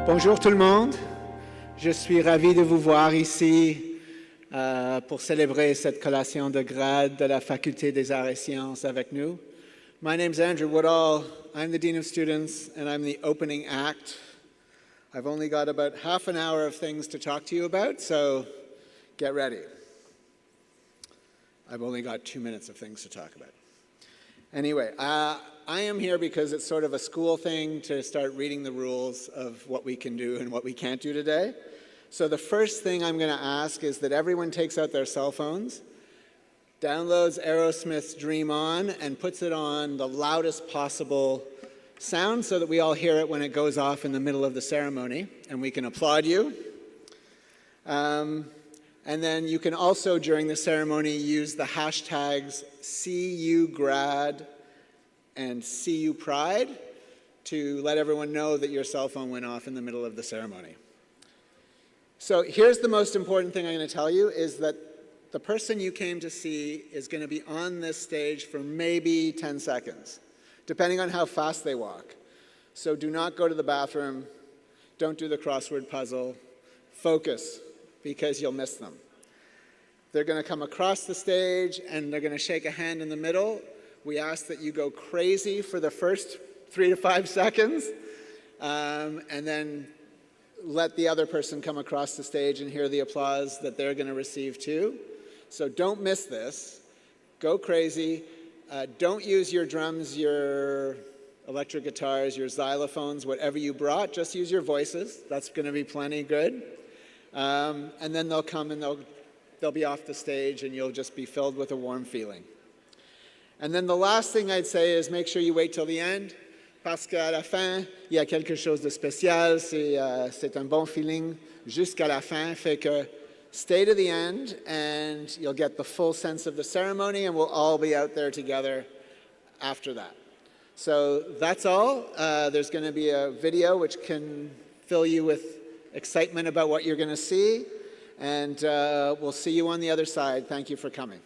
Bonjour tout le monde, je suis ravi de vous voir ici pour célébrer cette collation de grade de la Faculté des Arts et Sciences avec nous. My name's Andrew Woodall, I'm the Dean of Students and I'm the opening act. I've only got about half an hour of things to talk to you about, so get ready. I've only got 2 minutes of things to talk about. Anyway, I am here because it's sort of a school thing to start reading the rules of what we can do and what we can't do today. So the first thing I'm going to ask is that everyone takes out their cell phones, downloads Aerosmith's Dream On, and puts it on the loudest possible sound so that we all hear it when it goes off in the middle of the ceremony, and we can applaud you. And then you can also, during the ceremony, use the hashtags CUGrad and CUPride to let everyone know that your cell phone went off in the middle of the ceremony. So here's the most important thing I'm going to tell you is that the person you came to see is going to be on this stage for maybe 10 seconds, depending on how fast they walk. So do not go to the bathroom, don't do the crossword puzzle, focus, because you'll miss them. They're going to come across the stage and they're going to shake a hand in the middle. We ask that you go crazy for the first 3 to 5 seconds, and then let the other person come across the stage and hear the applause that they're going to receive too. So don't miss this. Go crazy. Don't use your drums, your electric guitars, your xylophones, whatever you brought. Just use your voices. That's going to be plenty good. And then they'll come and they'll be off the stage and you'll just be filled with a warm feeling. And then the last thing I'd say is make sure you wait till the end, parce qu'à la fin, il y a quelque chose de spécial, c'est un bon feeling jusqu'à la fin, fait que stay to the end and you'll get the full sense of the ceremony and we'll all be out there together after that. So that's all. There's going to be a video which can fill you with excitement about what you're going to see, and we'll see you on the other side. Thank you for coming.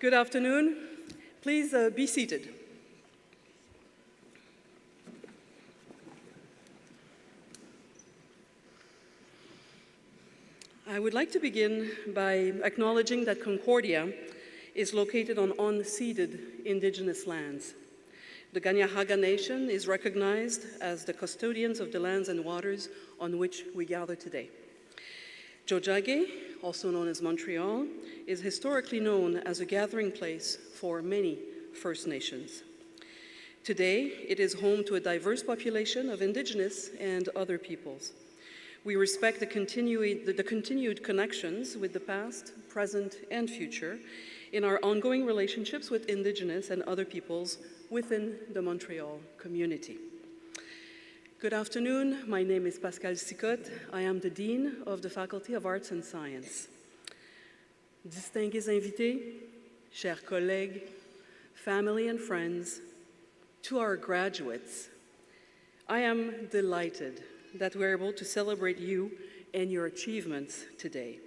Good afternoon. Please be seated. I would like to begin by acknowledging that Concordia is located on unceded Indigenous lands. The Ganyahaga Nation is recognized as the custodians of the lands and waters on which we gather today. Tiohtià:ke, also known as Montreal, is historically known as a gathering place for many First Nations. Today, it is home to a diverse population of Indigenous and other peoples. We respect the continued connections with the past, present, and future in our ongoing relationships with Indigenous and other peoples within the Montreal community. Good afternoon. My name is Pascale Sicotte. I am the Dean of the Faculty of Arts and Science. Distingués invités, chers collègues, family and friends, to our graduates, I am delighted that we're able to celebrate you and your achievements today.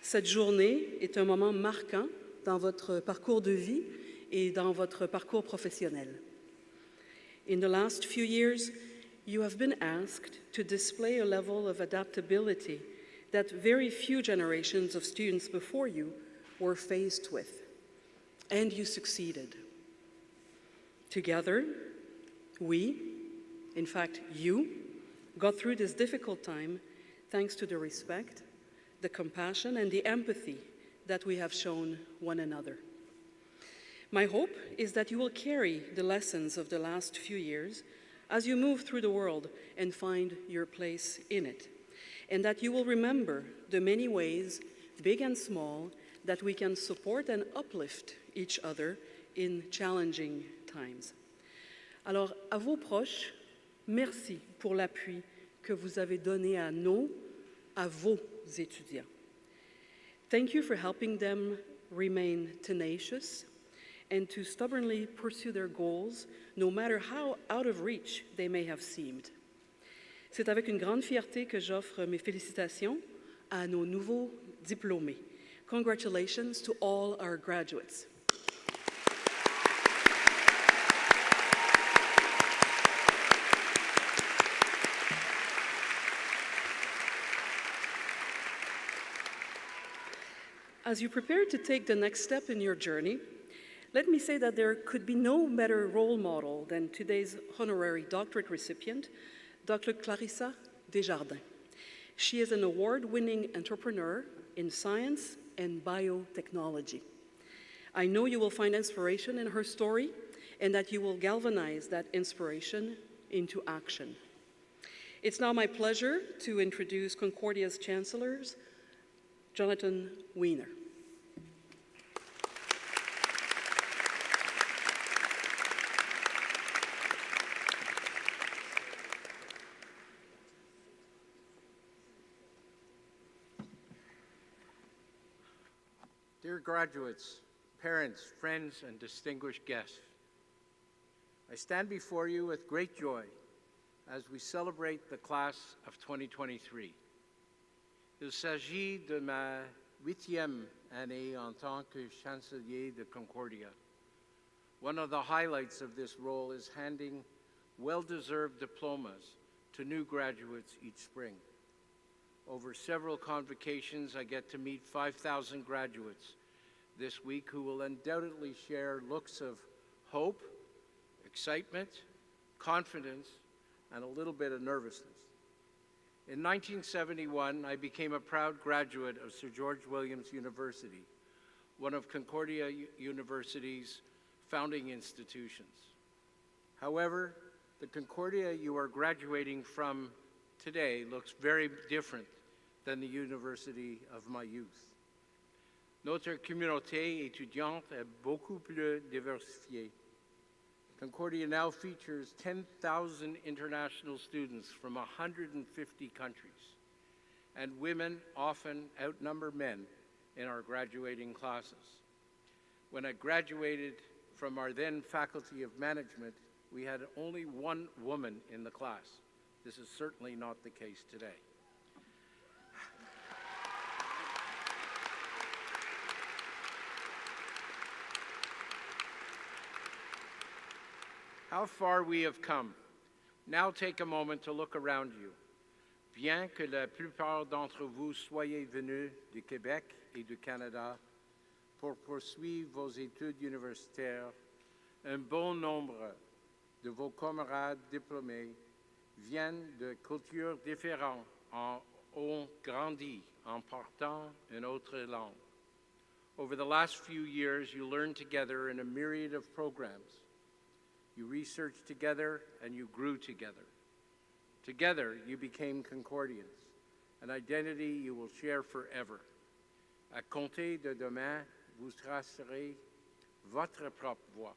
Cette journée est un moment marquant dans votre parcours de vie et dans votre parcours professionnel. In the last few years, you have been asked to display a level of adaptability that very few generations of students before you were faced with, and you succeeded. Together, we, in fact you, got through this difficult time thanks to the respect, the compassion, and the empathy that we have shown one another. My hope is that you will carry the lessons of the last few years as you move through the world and find your place in it, and that you will remember the many ways, big and small, that we can support and uplift each other in challenging times. Alors, à vos proches, merci pour l'appui que vous avez donné à vos étudiants. Thank you for helping them remain tenacious and to stubbornly pursue their goals, no matter how out of reach they may have seemed. C'est avec une grande fierté que j'offre mes félicitations à nos nouveaux diplômés. Congratulations to all our graduates. As you prepare to take the next step in your journey, let me say that there could be no better role model than today's honorary doctorate recipient, Dr. Clarissa Desjardins. She is an award-winning entrepreneur in science and biotechnology. I know you will find inspiration in her story and that you will galvanize that inspiration into action. It's now my pleasure to introduce Concordia's chancellors, Jonathan Weiner. Dear graduates, parents, friends, and distinguished guests, I stand before you with great joy as we celebrate the class of 2023. Il s'agit de ma 8e année en tant que chancelier de Concordia. One of the highlights of this role is handing well-deserved diplomas to new graduates each spring. Over several convocations, I get to meet 5,000 graduates this week who will undoubtedly share looks of hope, excitement, confidence, and a little bit of nervousness. In 1971, I became a proud graduate of Sir George Williams University, one of Concordia University's founding institutions. However, the Concordia you are graduating from today looks very different than the university of my youth. Notre communauté étudiante est beaucoup plus diversifiée. Concordia now features 10,000 international students from 150 countries, and women often outnumber men in our graduating classes. When I graduated from our then Faculty of Management, we had only one woman in the class. This is certainly not the case today. How far we have come. Now take a moment to look around you. Bien que la plupart d'entre vous soyez venus du Québec et du Canada pour poursuivre vos études universitaires, un bon nombre de vos camarades diplômés viennent de cultures différentes ont grandi en parlant une autre langue. Over the last few years, you learned together in a myriad of programs. You researched together and you grew together. Together, you became Concordians, an identity you will share forever. À compter de demain, vous tracerez votre propre voie.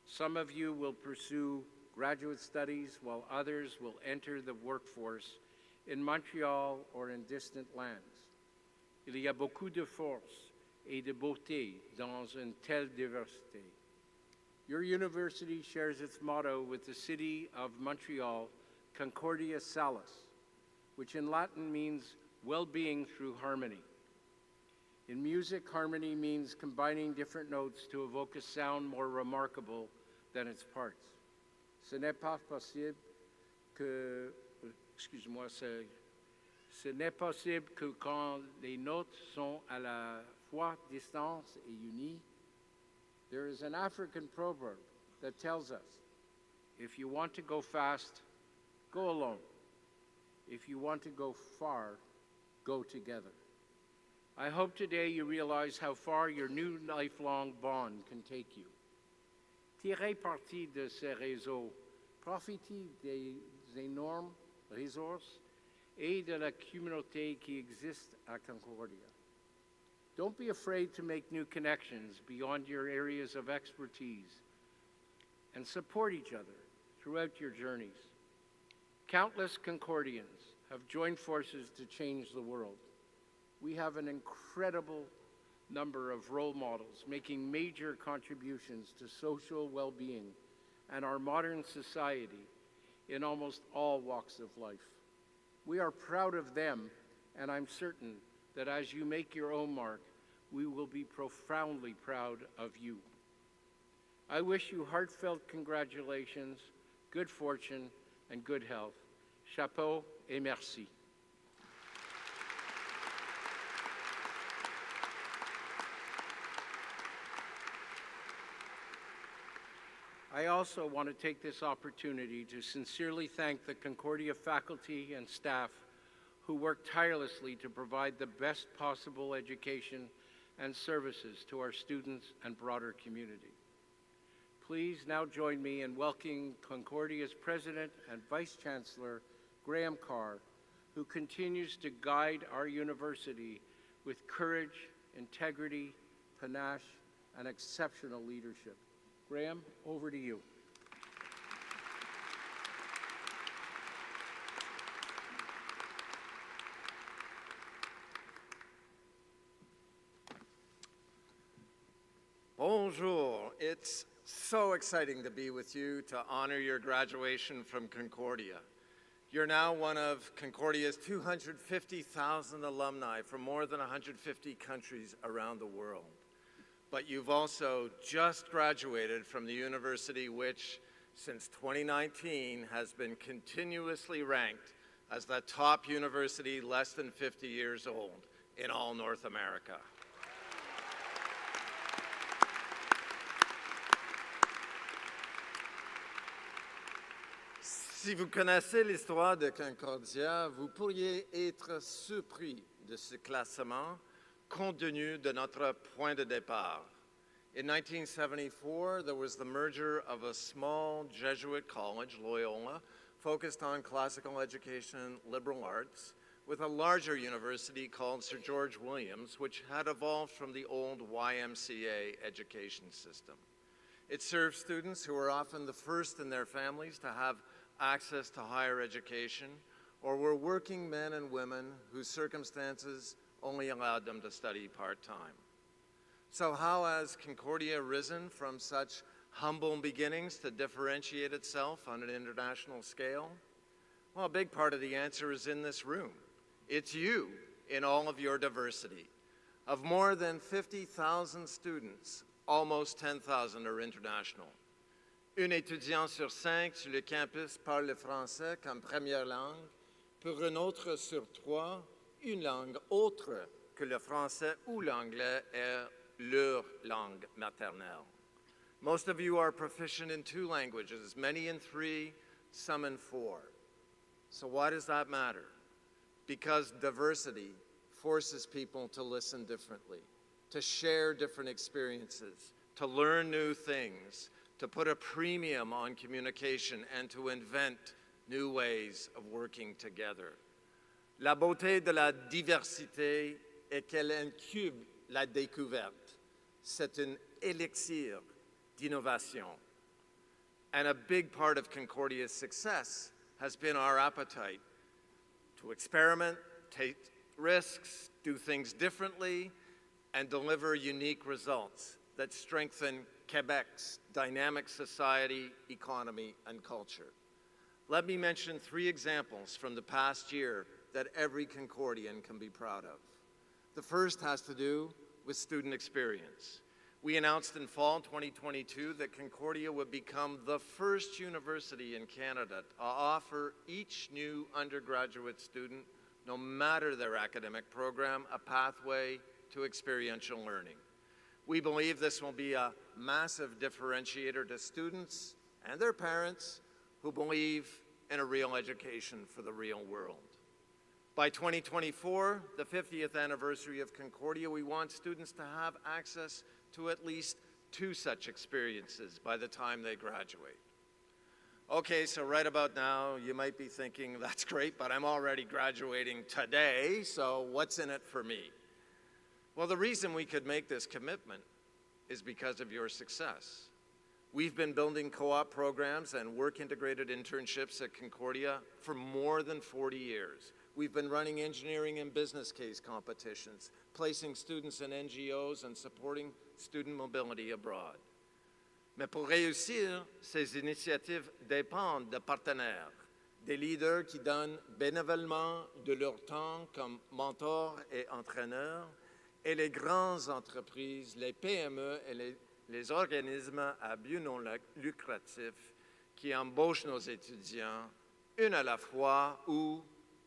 Some of you will pursue graduate studies while others will enter the workforce in Montreal or in distant lands. Il y a beaucoup de force et de beauté dans une telle diversité. Your university shares its motto with the city of Montreal, Concordia Salus, which in Latin means well-being through harmony. In music, harmony means combining different notes to evoke a sound more remarkable than its parts. Ce n'est pas possible que, ce n'est possible que quand les notes sont à la fois distantes et unies. There is an African proverb that tells us, if you want to go fast, go alone. If you want to go far, go together. I hope today you realize how far your new lifelong bond can take you. Tirez parti de ces réseaux, profitez des énormes ressources et de la communauté qui existe à Concordia. Don't be afraid to make new connections beyond your areas of expertise and support each other throughout your journeys. Countless Concordians have joined forces to change the world. We have an incredible number of role models making major contributions to social well-being and our modern society in almost all walks of life. We are proud of them, and I'm certain that as you make your own mark, we will be profoundly proud of you. I wish you heartfelt congratulations, good fortune, and good health. Chapeau et merci. I also want to take this opportunity to sincerely thank the Concordia faculty and staff who work tirelessly to provide the best possible education and services to our students and broader community. Please now join me in welcoming Concordia's President and Vice Chancellor, Graham Carr, who continues to guide our university with courage, integrity, panache, and exceptional leadership. Graham, over to you. Bonjour. It's so exciting to be with you to honor your graduation from Concordia. You're now one of Concordia's 250,000 alumni from more than 150 countries around the world. But you've also just graduated from the university which, since 2019, has been continuously ranked as the top university less than 50 years old in all North America. Si vous connaissez l'histoire de Concordia, vous pourriez être surpris de ce classement compte tenu de notre point de départ. In 1974, there was the merger of a small Jesuit college, Loyola, focused on classical education, liberal arts, with a larger university called Sir George Williams, which had evolved from the old YMCA education system. It served students who were often the first in their families to have access to higher education, or were working men and women whose circumstances only allowed them to study part-time. So how has Concordia risen from such humble beginnings to differentiate itself on an international scale? Well, a big part of the answer is in this room. It's you in all of your diversity. Of more than 50,000 students, almost 10,000 are international. Un étudiant sur 5 sur le campus parle le français comme première langue. Pour un autre sur 3, une langue autre que le français ou l'anglais est leur langue maternelle. Most of you are proficient in 2 languages, many in 3, some in 4. So why does that matter? Because diversity forces people to listen differently, to share different experiences, to learn new things, to put a premium on communication, and to invent new ways of working together. La beauté de la diversité est qu'elle incube la découverte. C'est un élixir d'innovation. And a big part of Concordia's success has been our appetite to experiment, take risks, do things differently, and deliver unique results that strengthen Quebec's dynamic society, economy, and culture. Let me mention 3 examples from the past year that every Concordian can be proud of. The first has to do with student experience. We announced in fall 2022 that Concordia would become the first university in Canada to offer each new undergraduate student, no matter their academic program, a pathway to experiential learning. We believe this will be a massive differentiator to students and their parents who believe in a real education for the real world. By 2024, the 50th anniversary of Concordia, we want students to have access to at least 2 such experiences by the time they graduate. Okay, so right about now, you might be thinking, that's great, but I'm already graduating today, so what's in it for me? Well, the reason we could make this commitment is because of your success. We've been building co-op programs and work-integrated internships at Concordia for more than 40 years. We've been running engineering and business case competitions, placing students in NGOs, and supporting student mobility abroad. Mais pour réussir, ces initiatives dépendent de partenaires, des leaders qui donnent bénévolement de leur temps comme mentors et entraîneurs, et les grandes entreprises, les PME et les organismes à but non lucratif qui embauchent nos étudiants, une à la fois ou,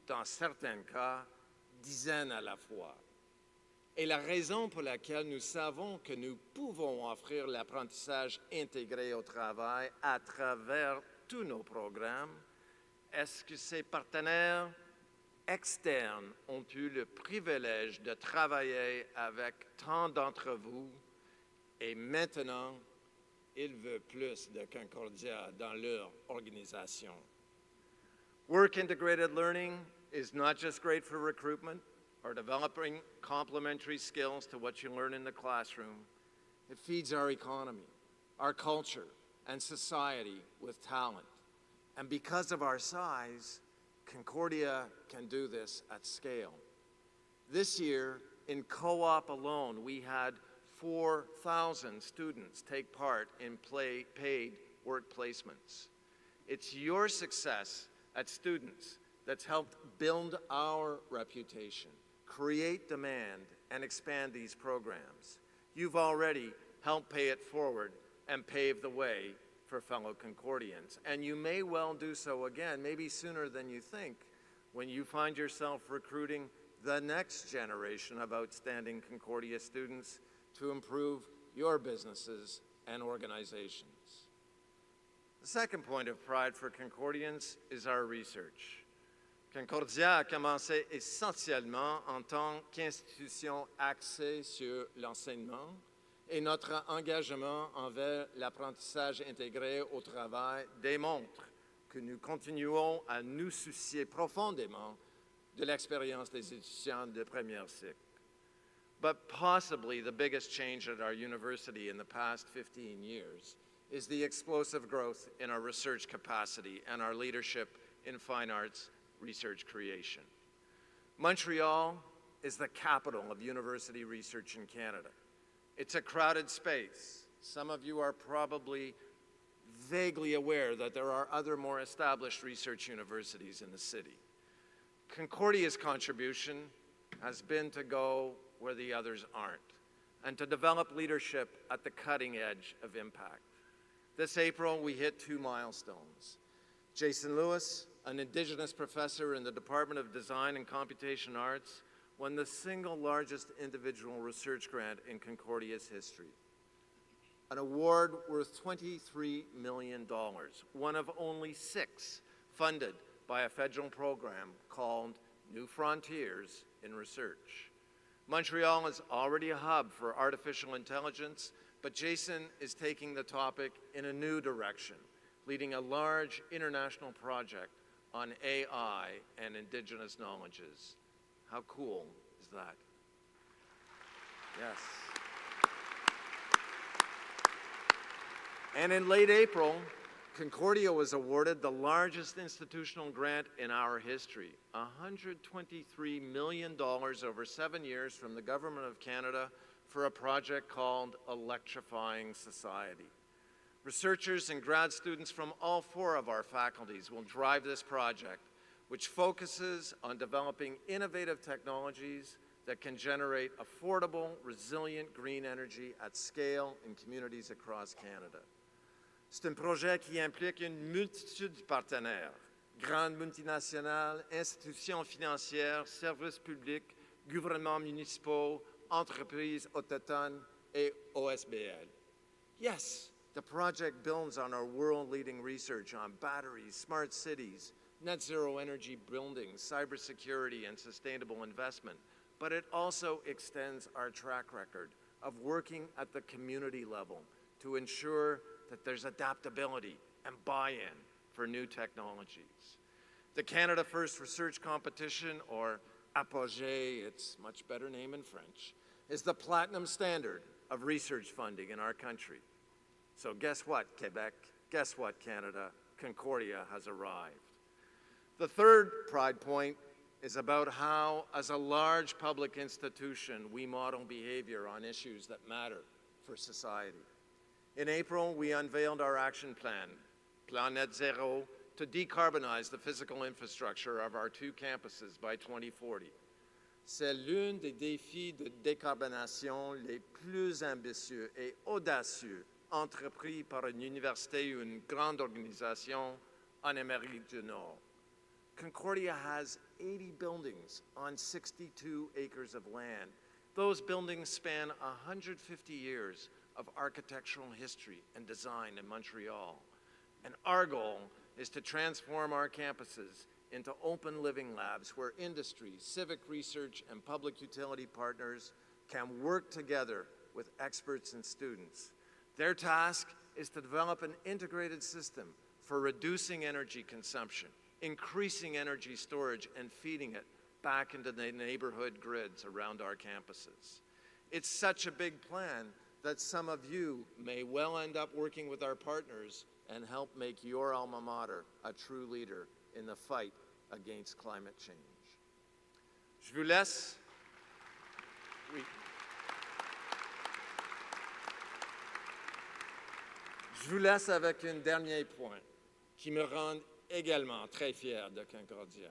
dans certains cas, dizaines à la fois. Et la raison pour laquelle nous savons que nous pouvons offrir l'apprentissage intégré au travail à travers tous nos programmes est que ces partenaires externes ont eu le privilège de travailler avec tant d'entre vous et maintenant, ils veulent plus de Concordia dans leur organisation. Work-integrated learning is not just great for recruitment or developing complementary skills to what you learn in the classroom. It feeds our economy, our culture, and society with talent. And because of our size, Concordia can do this at scale. This year, in co-op alone, we had 4,000 students take part in paid work placements. It's your success as students that's helped build our reputation, create demand, and expand these programs. You've already helped pay it forward and pave the way for fellow Concordians. And you may well do so again, maybe sooner than you think, when you find yourself recruiting the next generation of outstanding Concordia students to improve your businesses and organizations. The second point of pride for Concordians is our research. Concordia a commencé essentiellement en tant qu'institution axée sur l'enseignement, et notre engagement envers l'apprentissage intégré au travail démontre que nous continuons à nous soucier profondément de l'expérience des étudiants de premier cycle. But possibly the biggest change at our university in the past 15 years is the explosive growth in our research capacity and our leadership in fine arts research creation. Montreal is the capital of university research in Canada. It's a crowded space. Some of you are probably vaguely aware that there are other more established research universities in the city. Concordia's contribution has been to go where the others aren't, and to develop leadership at the cutting edge of impact. This April, we hit 2 milestones. Jason Lewis, an Indigenous professor in the Department of Design and Computation Arts, won the single largest individual research grant in Concordia's history. An award worth $23 million, one of only 6 funded by a federal program called New Frontiers in Research. Montreal is already a hub for artificial intelligence, but Jason is taking the topic in a new direction, leading a large international project on AI and Indigenous knowledges. How cool is that? Yes. And in late April, Concordia was awarded the largest institutional grant in our history, $123 million over 7 years from the Government of Canada for a project called Electrifying Society. Researchers and grad students from all 4 of our faculties will drive this project, which focuses on developing innovative technologies that can generate affordable, resilient green energy at scale in communities across Canada. C'est un projet qui implique une multitude de partenaires, grandes multinationales, institutions financières, services publics, gouvernements municipaux, entreprises autochtones, et OSBL. Yes, the project builds on our world-leading research on batteries, smart cities, net zero energy buildings, cybersecurity, and sustainable investment, but it also extends our track record of working at the community level to ensure that there's adaptability and buy-in for new technologies. The Canada First Research Competition, or Apogee, it's a much better name in French, is the platinum standard of research funding in our country. So guess what, Quebec? Guess what, Canada? Concordia has arrived. The third pride point is about how, as a large public institution, we model behavior on issues that matter for society. In April, we unveiled our action plan, Plan Net Zero, to decarbonize the physical infrastructure of our 2 campuses by 2040. C'est l'un des défis de décarbonation les plus ambitieux et audacieux entrepris par une université ou une grande organisation en Amérique du Nord. Concordia has 80 buildings on 62 acres of land. Those buildings span 150 years of architectural history and design in Montreal. And our goal is to transform our campuses into open living labs where industry, civic research, and public utility partners can work together with experts and students. Their task is to develop an integrated system for reducing energy consumption, increasing energy storage, and feeding it back into the neighborhood grids around our campuses. It's such a big plan that some of you may well end up working with our partners and help make your alma mater a true leader in the fight against climate change. Je vous laisse. Oui. Je vous laisse avec un dernier point qui me rend également très fier de Concordia.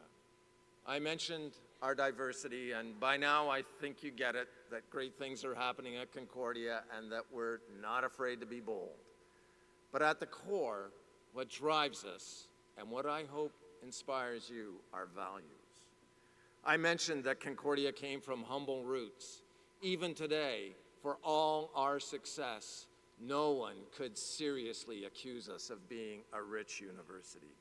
I mentioned our diversity, and by now I think you get it, that great things are happening at Concordia and that we're not afraid to be bold. But at the core, what drives us and what I hope inspires you are values. I mentioned that Concordia came from humble roots. Even today, for all our success, no one could seriously accuse us of being a rich university.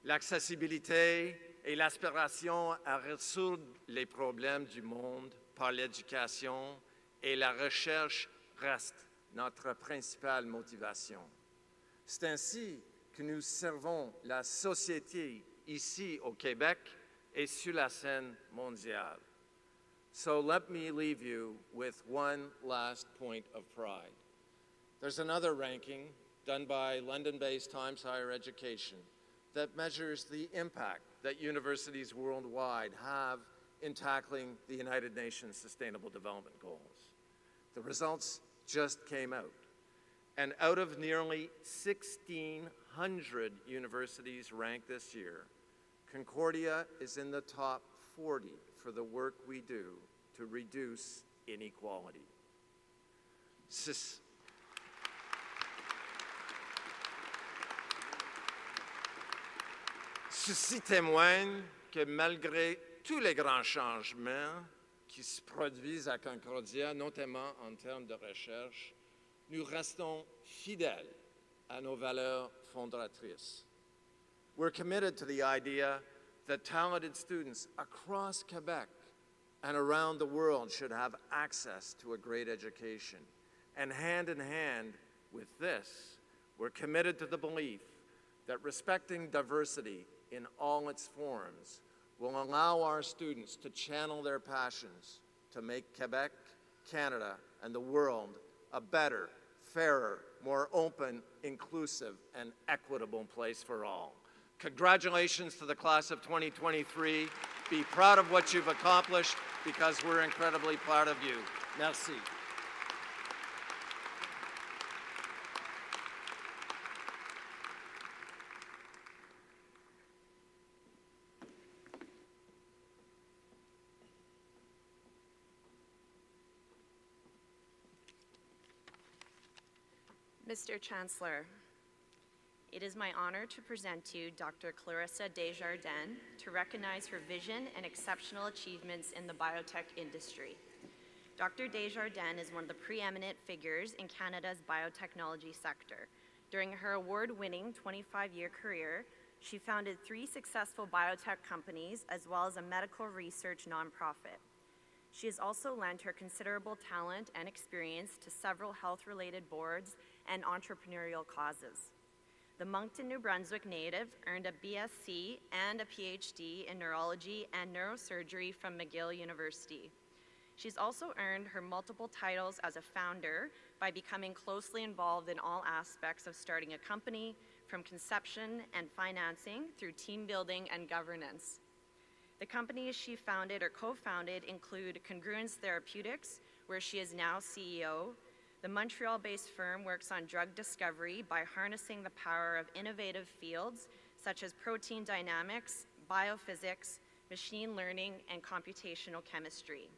L'accessibilité et l'aspiration à résoudre les problèmes du monde par l'éducation et la recherche restent notre principale motivation. C'est ainsi que nous servons la société ici au Québec et sur la scène mondiale. So let me leave you with one last point of pride. There's another ranking done by London-based Times Higher Education that measures the impact that universities worldwide have in tackling the United Nations Sustainable Development Goals. The results just came out. And out of nearly 1,600 universities ranked this year, Concordia is in the top 40 for the work we do to reduce inequality. Ceci témoigne que malgré tous les grands changements qui se produisent à Concordia, notamment en termes de recherche, nous restons fidèles à nos valeurs fondatrices. We're committed to the idea that talented students across Quebec and around the world should have access to a great education. And hand in hand with this, we're committed to the belief that respecting diversity in all its forms will allow our students to channel their passions to make Quebec, Canada, and the world a better, fairer, more open, inclusive, and equitable place for all. Congratulations to the class of 2023. Be proud of what you've accomplished because we're incredibly proud of you. Merci. Mr. Chancellor, it is my honor to present to you Dr. Clarissa Desjardins to recognize her vision and exceptional achievements in the biotech industry. Dr. Desjardins is one of the preeminent figures in Canada's biotechnology sector. During her award-winning 25-year career, she founded 3 successful biotech companies as well as a medical research nonprofit. She has also lent her considerable talent and experience to several health-related boards and entrepreneurial causes. The Moncton, New Brunswick native earned a BSc and a PhD in neurology and neurosurgery from McGill University. She's also earned her multiple titles as a founder by becoming closely involved in all aspects of starting a company, from conception and financing through team building and governance. The companies she founded or co-founded include Congruence Therapeutics, where she is now CEO. The Montreal-based firm works on drug discovery by harnessing the power of innovative fields such as protein dynamics, biophysics, machine learning, and computational chemistry.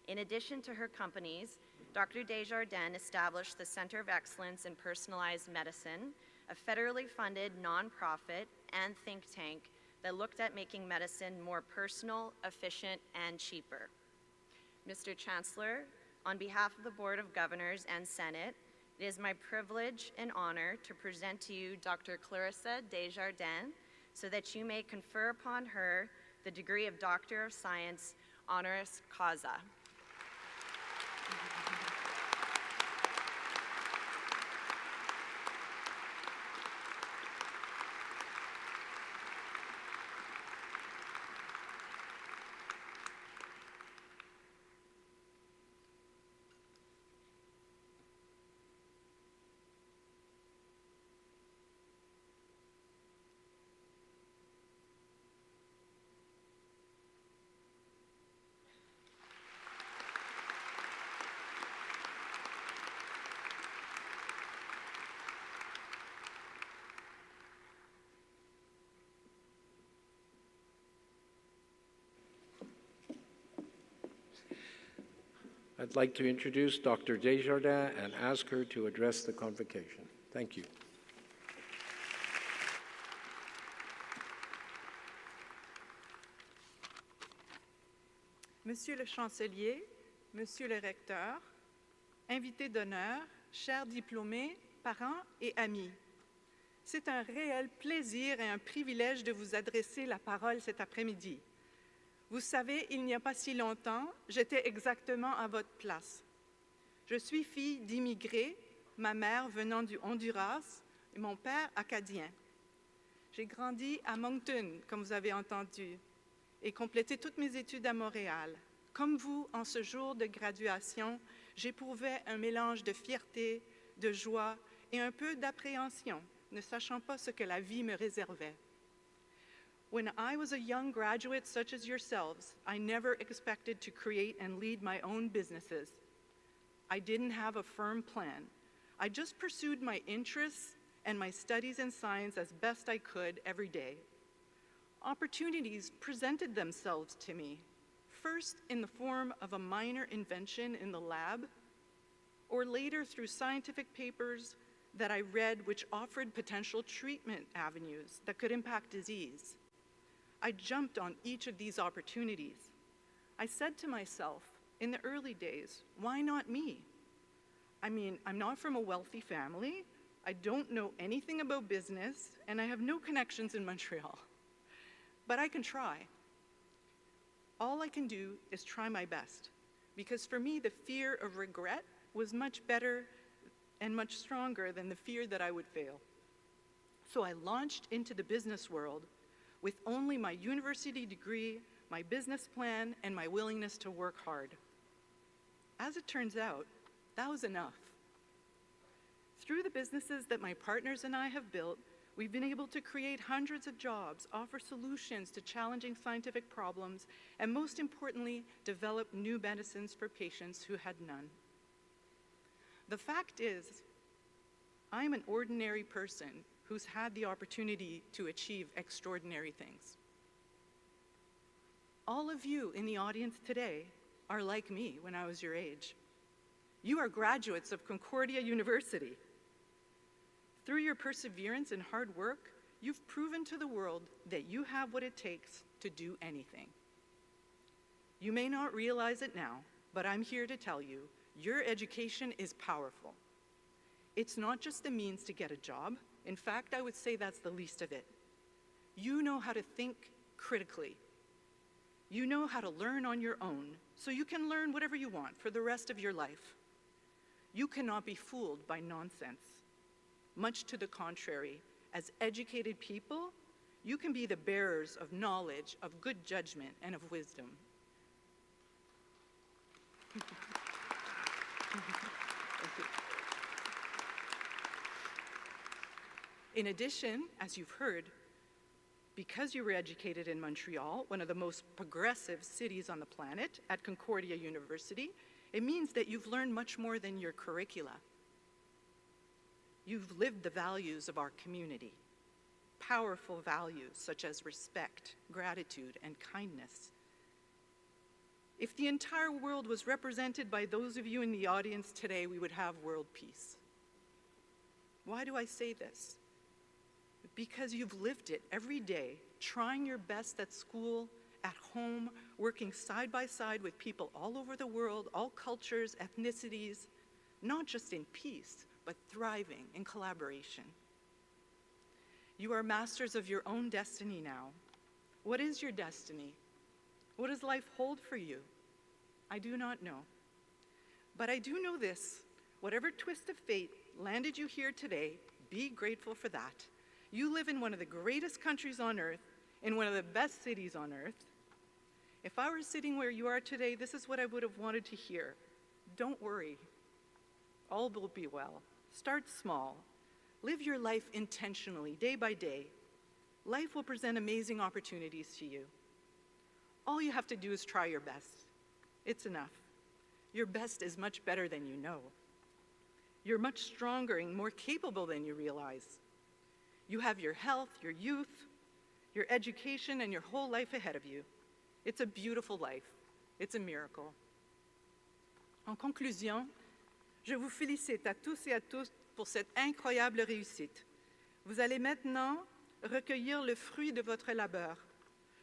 In addition to her companies, Dr. Desjardins established the Center of Excellence in Personalized Medicine, a federally funded nonprofit and think tank that looked at making medicine more personal, efficient, and cheaper. Mr. Chancellor, on behalf of the Board of Governors and Senate, it is my privilege and honor to present to you Dr. Clarissa Desjardins so that you may confer upon her the degree of Doctor of Science honoris causa. I'd like to introduce Dr. Desjardins and ask her to address the convocation. Thank you. Monsieur le Chancelier, Monsieur le Recteur, invités d'honneur, chers diplômés, parents et amis, c'est un réel plaisir et un privilège de vous adresser la parole cet après-midi. Vous savez, il n'y a pas si longtemps, j'étais exactement à votre place. Je suis fille d'immigrés, ma mère venant du Honduras et mon père acadien. J'ai grandi à Moncton, comme vous avez entendu, et complété toutes mes études à Montréal. Comme vous, en ce jour de graduation, j'éprouvais un mélange de fierté, de joie et un peu d'appréhension, ne sachant pas ce que la vie me réservait. When I was a young graduate such as yourselves, I never expected to create and lead my own businesses. I didn't have a firm plan. I just pursued my interests and my studies in science as best I could every day. Opportunities presented themselves to me, first in the form of a minor invention in the lab, or later through scientific papers, that I read which offered potential treatment avenues that could impact disease. I jumped on each of these opportunities. I said to myself, in the early days, why not me? I mean, I'm not from a wealthy family, I don't know anything about business, and I have no connections in Montreal. But I can try. All I can do is try my best, because for me, the fear of regret was much better and much stronger than the fear that I would fail. So I launched into the business world with only my university degree, my business plan, and my willingness to work hard. As it turns out, that was enough. Through the businesses that my partners and I have built, we've been able to create hundreds of jobs, offer solutions to challenging scientific problems, and most importantly, develop new medicines for patients who had none. The fact is, I'm an ordinary person who's had the opportunity to achieve extraordinary things. All of you in the audience today are like me when I was your age. You are graduates of Concordia University. Through your perseverance and hard work, you've proven to the world that you have what it takes to do anything. You may not realize it now, but I'm here to tell you, your education is powerful. It's not just the means to get a job. In fact, I would say that's the least of it. You know how to think critically. You know how to learn on your own, so you can learn whatever you want for the rest of your life. You cannot be fooled by nonsense. Much to the contrary, as educated people, you can be the bearers of knowledge, of good judgment, and of wisdom. In addition, as you've heard, because you were educated in Montreal, one of the most progressive cities on the planet, at Concordia University, it means that you've learned much more than your curricula. You've lived the values of our community, powerful values such as respect, gratitude, and kindness. If the entire world was represented by those of you in the audience today, we would have world peace. Why do I say this? Because you've lived it every day, trying your best at school, at home, working side by side with people all over the world, all cultures, ethnicities, not just in peace, but thriving in collaboration. You are masters of your own destiny now. What is your destiny? What does life hold for you? I do not know. But I do know this: whatever twist of fate landed you here today, be grateful for that. You live in one of the greatest countries on earth, in one of the best cities on earth. If I were sitting where you are today, this is what I would have wanted to hear. Don't worry. All will be well. Start small. Live your life intentionally, day by day. Life will present amazing opportunities to you. All you have to do is try your best. It's enough. Your best is much better than you know. You're much stronger and more capable than you realize. You have your health, your youth, your education, and your whole life ahead of you. It's a beautiful life. It's a miracle. En conclusion, je vous félicite à tous et à toutes pour cette incroyable réussite. Vous allez maintenant recueillir le fruit de votre labeur.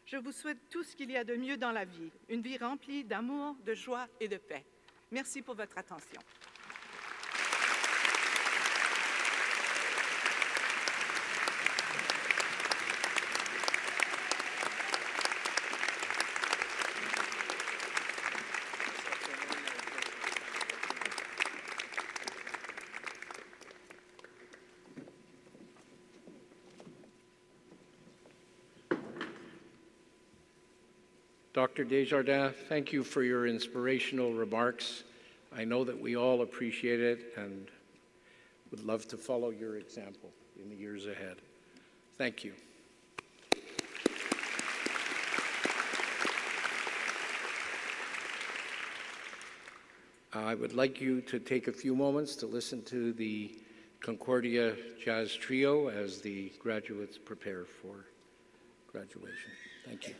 Je vous souhaite tout ce qu'il y a de mieux dans la vie, une vie remplie d'amour, de joie et de paix. Merci pour votre attention. Dr. Desjardins, thank you for your inspirational remarks. I know that we all appreciate it and would love to follow your example in the years ahead. Thank you. I would like you to take a few moments to listen to the Concordia Jazz Trio as the graduates prepare for graduation. Thank you.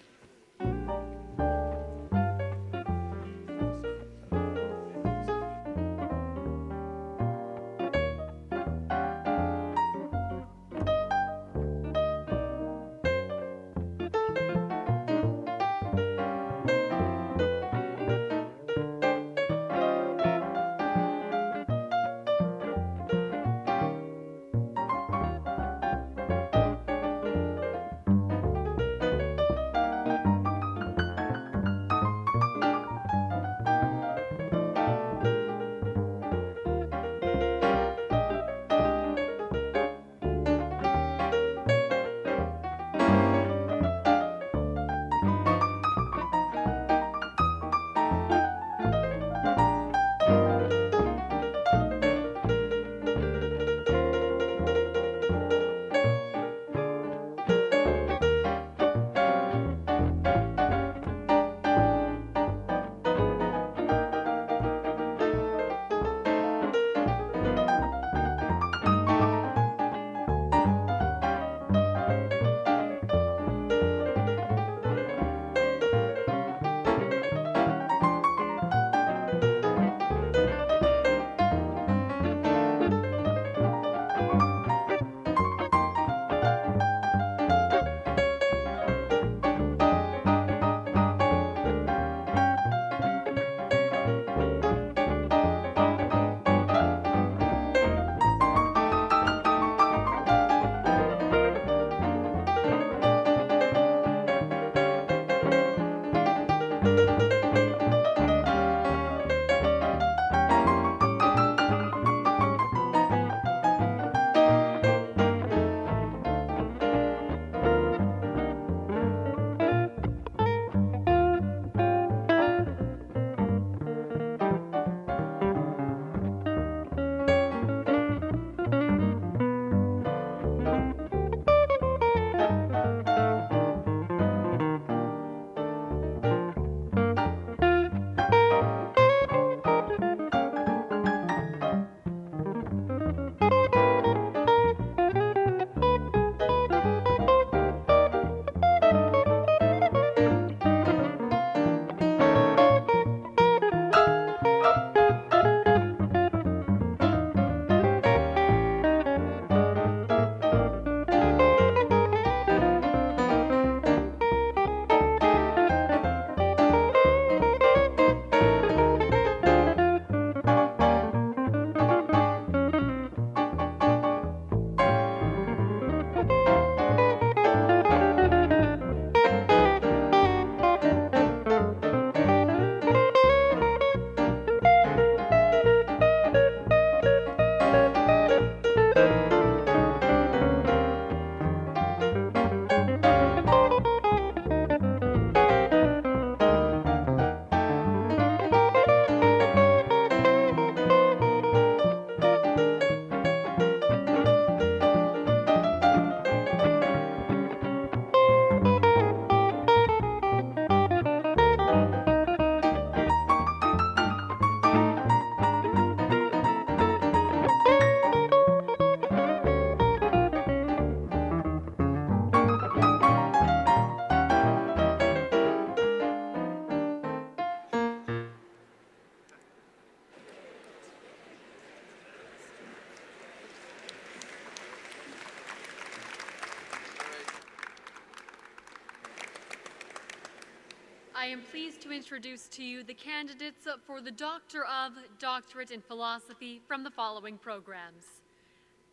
I am pleased to introduce to you the candidates for the Doctor of Doctorate in Philosophy from the following programs: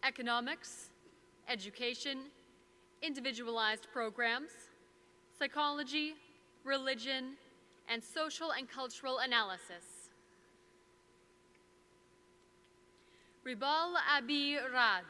Economics, Education, Individualized Programs, Psychology, Religion, and Social and Cultural Analysis. Ribal Abi Rad.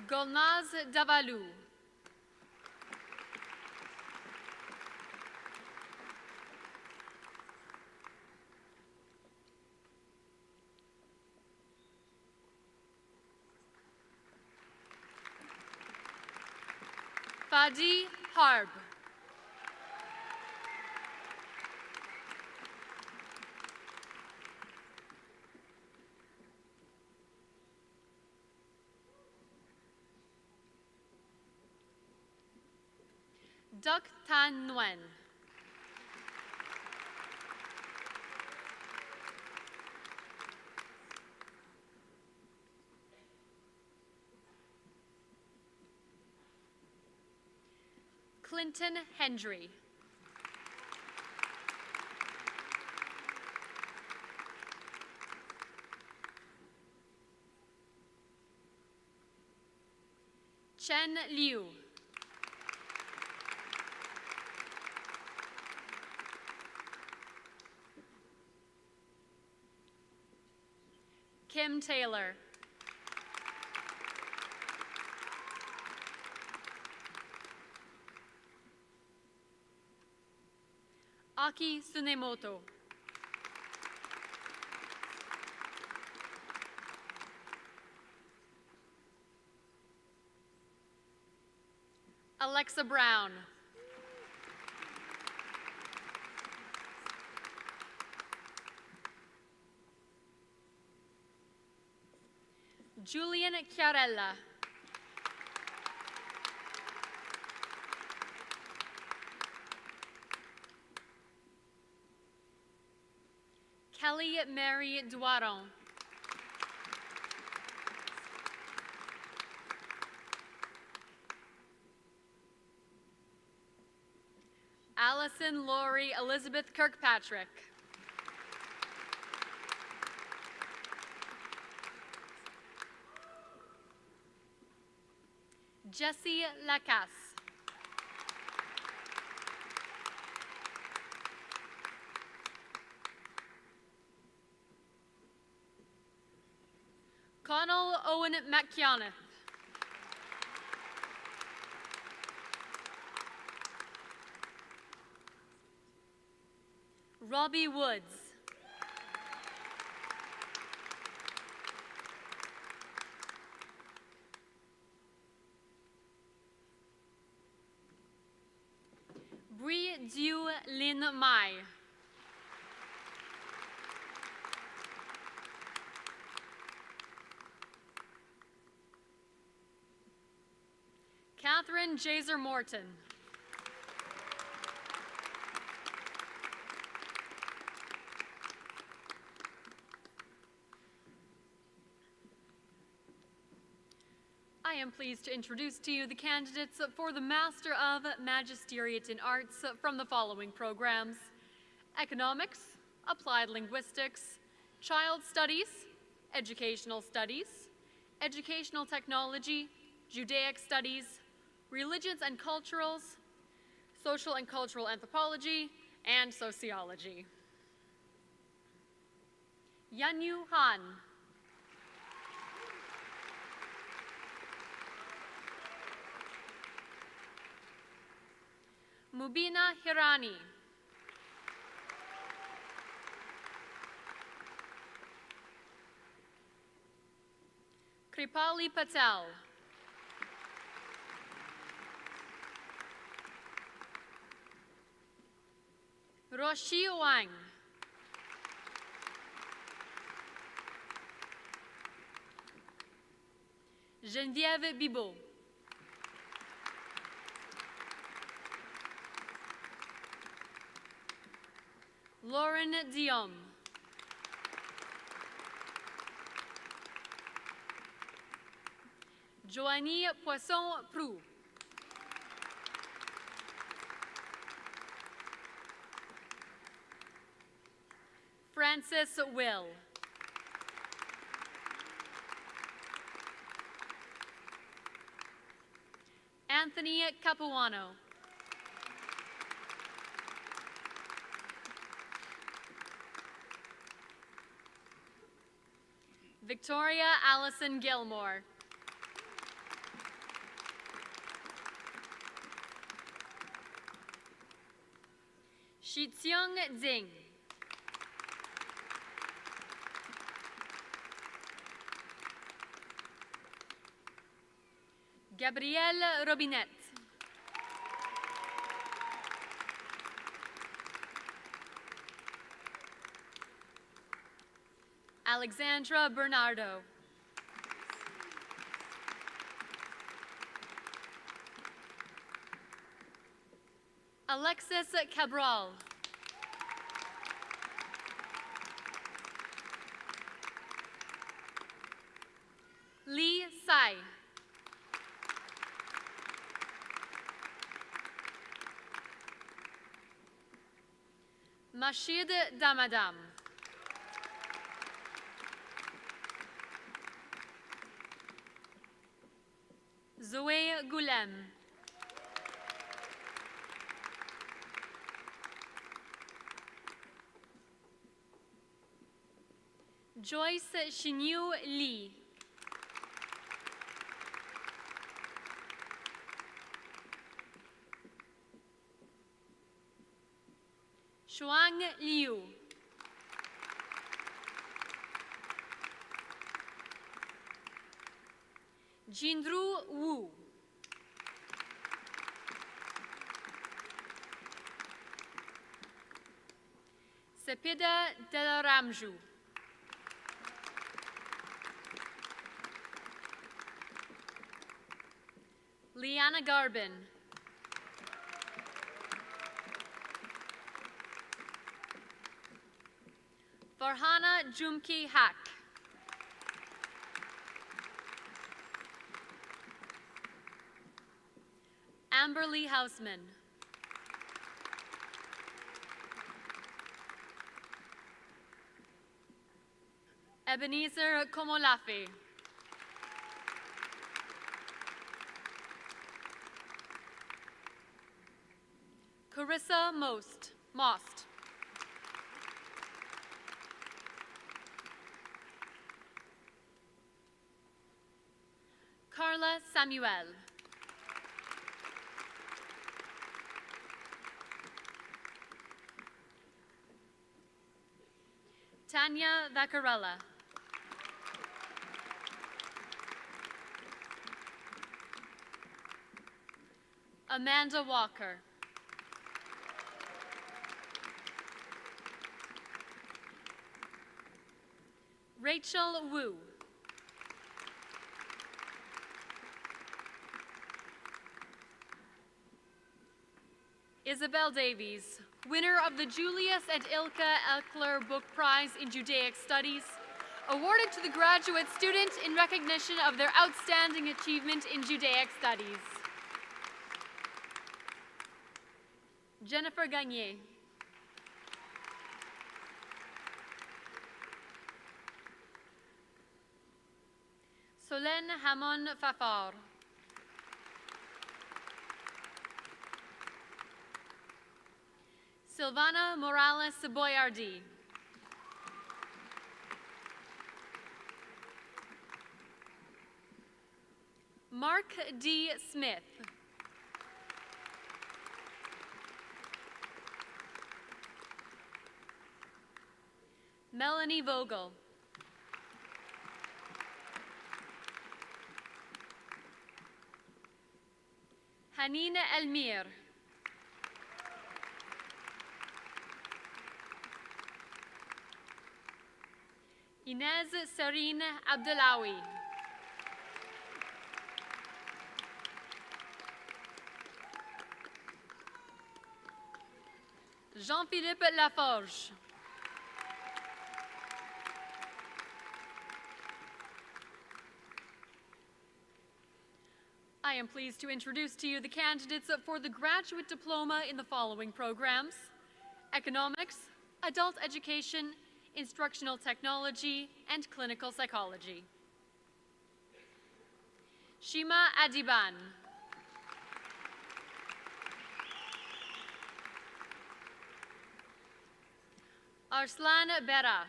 Golnaz Davalou. Fadi Harb. Duc Tan Nguyen. Clinton Hendry. Chen Liu. Kim Taylor. Aki Tsunemoto. Alexa Brown. Julian Chiarella. Kelly Mary Duaron. Allison Laurie Elizabeth Kirkpatrick. Jessie Lacasse. Connell Owen McKeowneth. Robbie Woods. Brie Dieu Lin Mai. Catherine Jaser Morton. I am pleased to introduce to you the candidates for the Master of Magisteriate in Arts from the following programs: Economics, Applied Linguistics, Child Studies, Educational Studies, Educational Technology, Judaic Studies, Religions and Culturals, Social and Cultural Anthropology, and Sociology. Yanyu Han. Mubina Hirani. Kripali Patel. Roshi Wang. Geneviève Bibot. Lauren Diom. Joanie Poisson-Prou. Francis Will. Anthony Capuano. Victoria Allison Gilmore. Shitseung Ding. Gabrielle Robinette. Alexandra Bernardo. Alexis Cabral. Lee Sai. Mashid Damadam. Zoé Goulem. Joyce Shinyu Lee. Shuang Liu. Jindru Wu. Sepida Delaramju. Liana Garbin. Farhana Jumki Haq. Amberly Houseman. Ebenezer Komolafe. Carissa Most. Carla Samuel. Tanya Vaccarella. Amanda Walker. Rachel Wu. Isabel Davies, winner of the Julius and Ilka Eckler Book Prize in Judaic Studies, awarded to the graduate student in recognition of their outstanding achievement in Judaic Studies. Jennifer Gagné. Solène Hamon Fafar. Silvana Morales Boyardi. Mark D. Smith. Melanie Vogel. Hanine Elmir. Inez Sarine Abdelawi. Jean-Philippe Laforge. I am pleased to introduce to you the candidates for the graduate diploma in the following programs: Economics, Adult Education, Instructional Technology, and Clinical Psychology. Shima Adiban. Arslan Bera.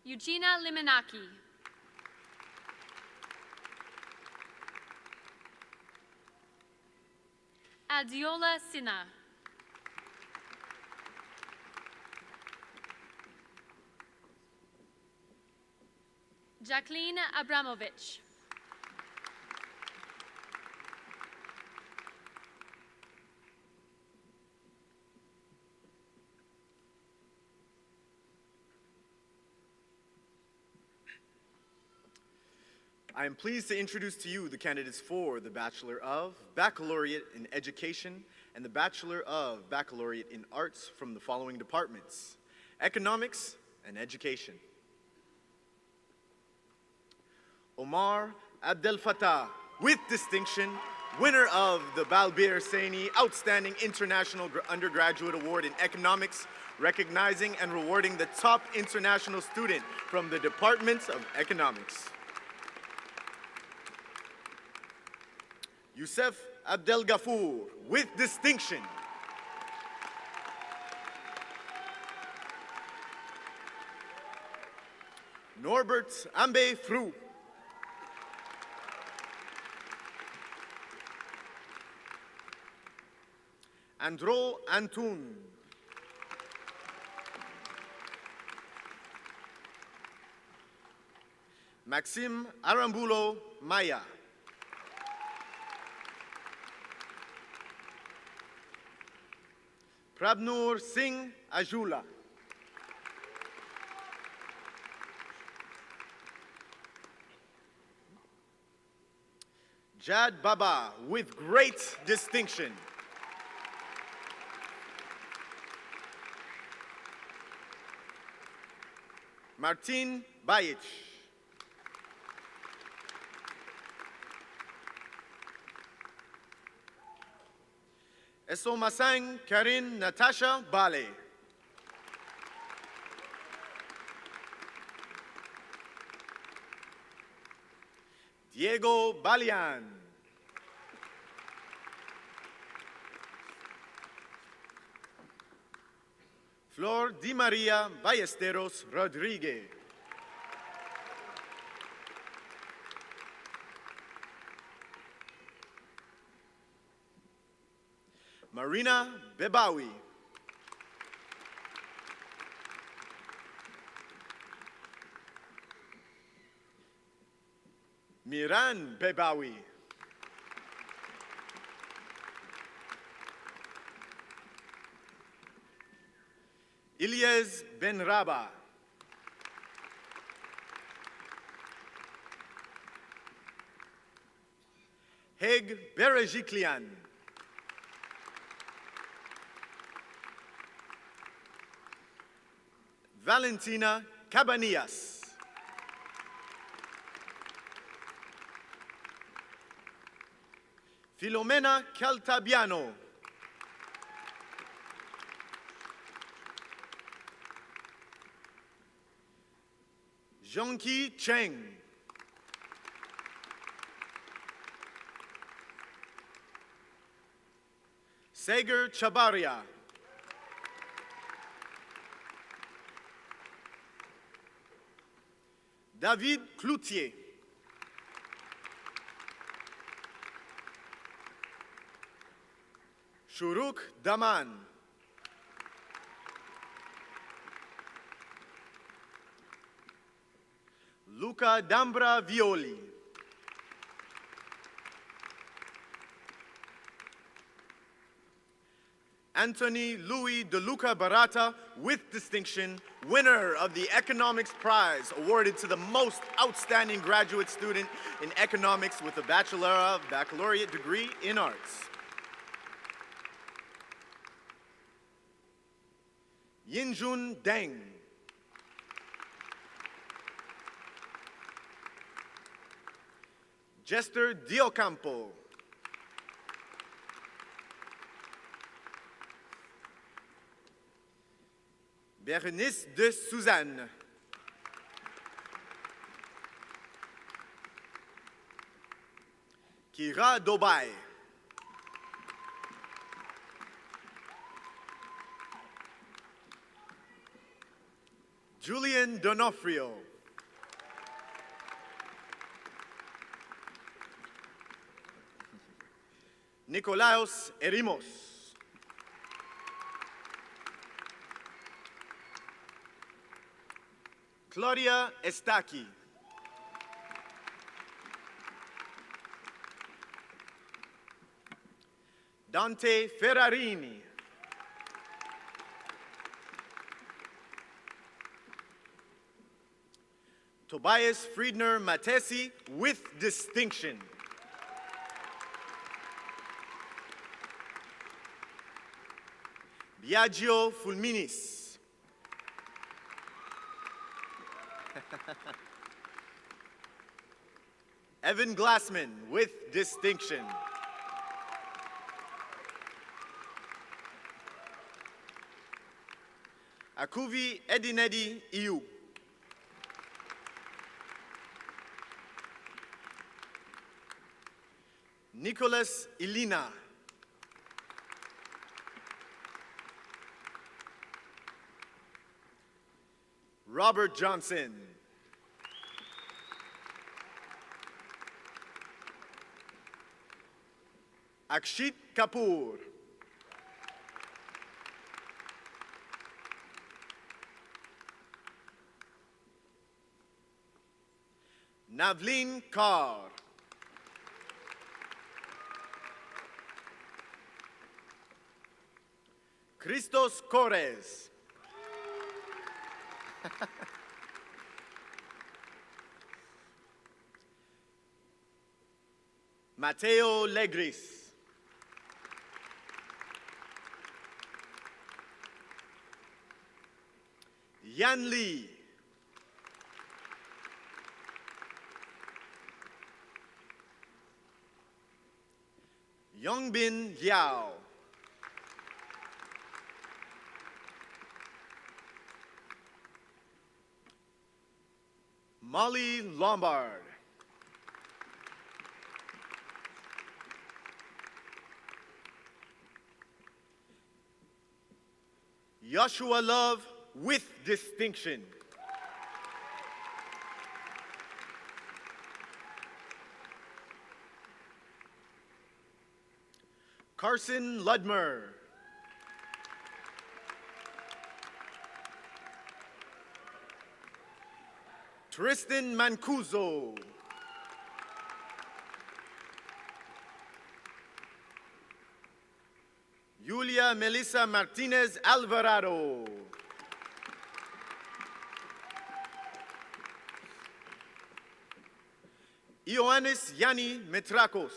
Eugenia Limonaki. Adiola Sinha. Jacqueline Abramovich. I am pleased to introduce to you the candidates for the Bachelor of Baccalaureate in Education and the Bachelor of Baccalaureate in Arts from the following departments: Economics and Education. Omar Abdel Fattah, with distinction, winner of the Balbir Saini Outstanding International Undergraduate Award in Economics, recognizing and rewarding the top international student from the Department of Economics. Youssef Abdel Ghafour, with distinction. Norbert Ambe Fru. Andro Antun. Maxime Arambulo Maya. Prabnur Singh Ajula. Jad Baba, with great distinction. Martin Bajic. Esomasang Karin Natasha Bale. Diego Balian. Flor Di Maria Ballesteros Rodriguez. Marina Bebawi. Miran Bebawi. Ilyes Benraba. Heg Berejiklian. Valentina Cabanillas. Filomena Caltabiano. Zhongqi Cheng. Sagar Chabaria. David Cloutier. Shuruk Daman. Luca Dambra Violi. Anthony Louis De Luca Barata, with distinction, winner of the Economics Prize, awarded to the most outstanding graduate student in economics with a baccalaureate degree in arts. Yinjun Deng. Jester Diocampo. Berenice de Suzanne. Kira Dobai. Julian Donofrio. Nicolaos Erimos. Claudia Estaki. Dante Ferrarini. Tobias Friedner Matesi with distinction. Biagio Fulminis. Evan Glassman with distinction. Akuvi Edinedi Iu. Nicholas Ilina. Robert Johnson. Akshit Kapoor. Navleen Kaur. Christos Corres. Mateo Legris. Yan Lee. Yongbin Yao. Molly Lombard. Joshua Love with distinction. Carson Ludmer. Tristan Mancuso. Julia Melissa Martinez Alvarado. Ioannis Yanni Metrakos.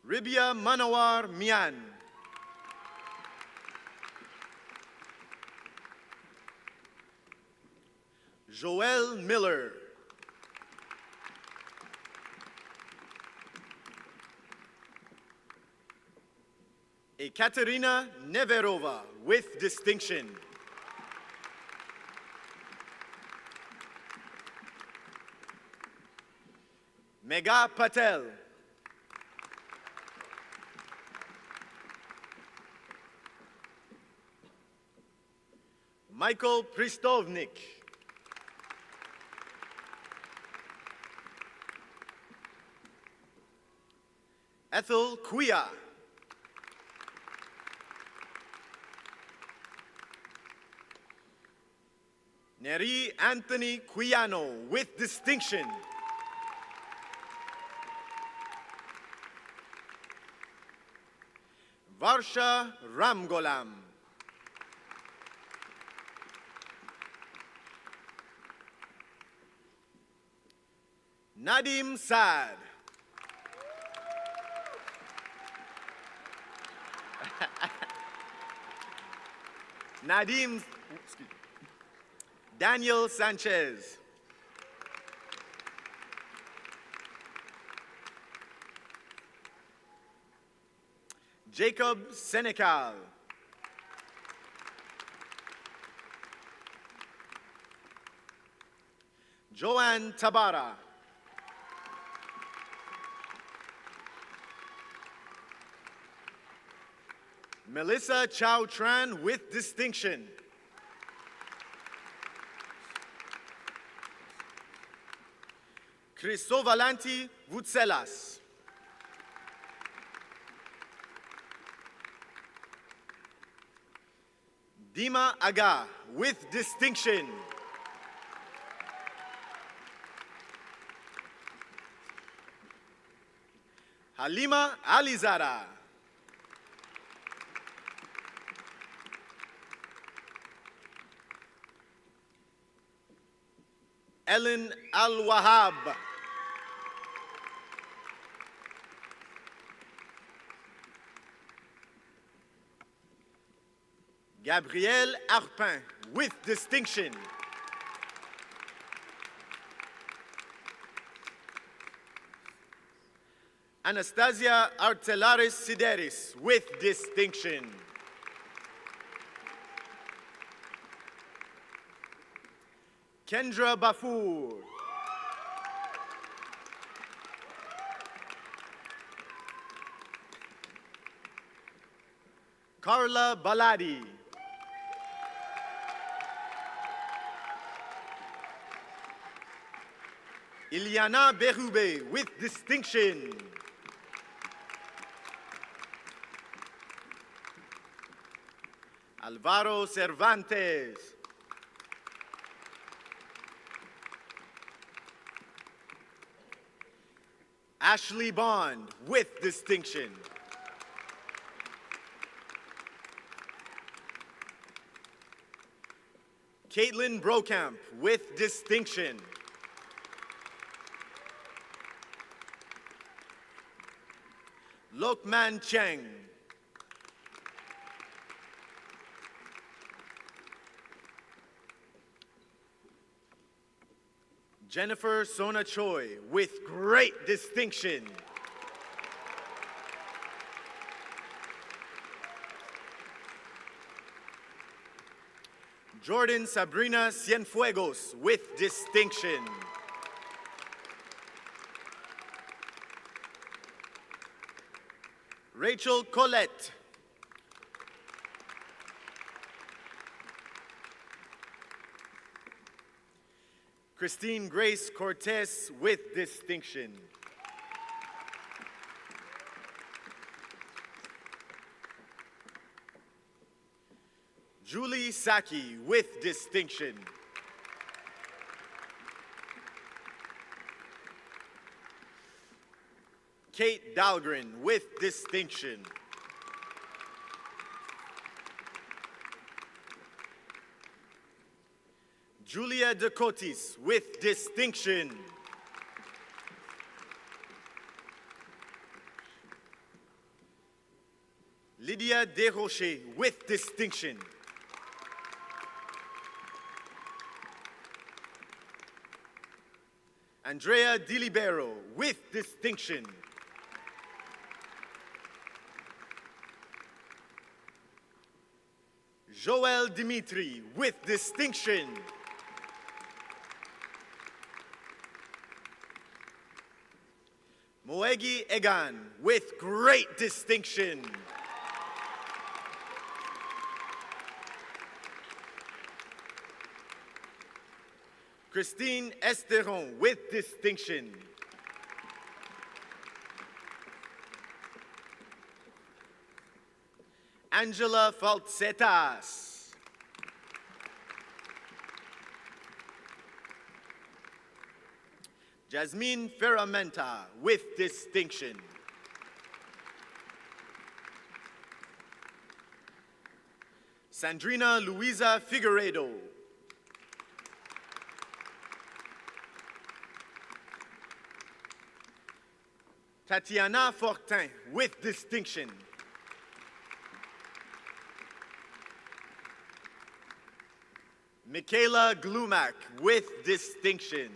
Ribia Manawar Mian. Joel Miller. Ekaterina Neverova with distinction. Megha Patel. Michael Pristovnik. Ethel Kuya. Neri Anthony Quijano with distinction. Varsha Ramgolam. Nadim Saad. Daniel Sanchez. Jacob Senecal. Joanne Tabara. Melissa Chow Tran with distinction. Christovalanti Vutselas. Dima Aga with distinction. Halima Alizada. Ellen Al-Wahab. Gabrielle Arpin with distinction. Anastasia Artelaris Sideris with distinction. Kendra Bafour. Carla Baladi. Iliana Berube with distinction. Alvaro Cervantes. Ashley Bond with distinction. Caitlin Brokamp with distinction. Lokman Cheng. Jennifer Sona Choi with great distinction. Jordan Sabrina Cienfuegos with distinction. Rachel Collette. Christine Grace Cortez with distinction. Julie Saki with distinction. Kate Dahlgren with distinction. Julia Dakotis with distinction. Lydia Desrochers with distinction. Andrea DiLibero with distinction. Joel Dimitri with distinction. Moegi Egan with great distinction. Christine Esteron with distinction. Angela Faltsetas. Jasmine Ferramenta with distinction. Sandrina Luisa Figueredo. Tatiana Fortin with distinction. Michaela Glumac with distinction.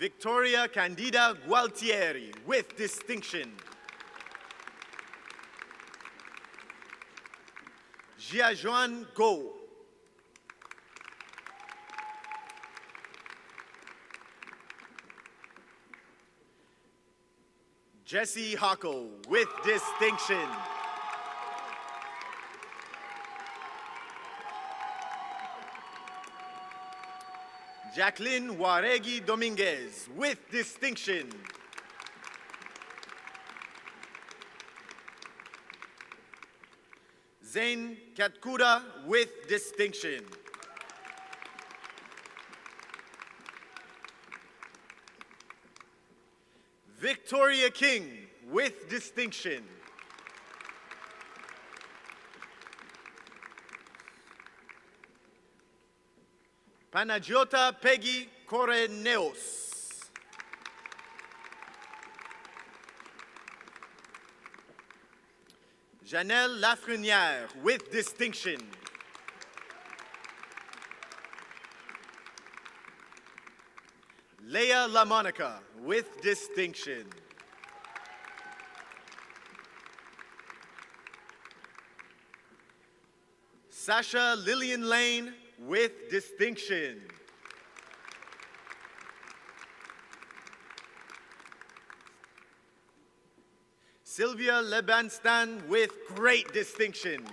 Victoria Candida Gualtieri with distinction. Jia-Joan Go. Jesse Hockel with distinction. Jacqueline Waregi Dominguez with distinction. Zain Katkura with distinction. Victoria King with distinction. Panagiota Peggy Coreneos. Janelle Lafrenière with distinction. Leah LaMonica with distinction. Sasha Lillian Lane with distinction. Sylvia Lebanstan with great distinction.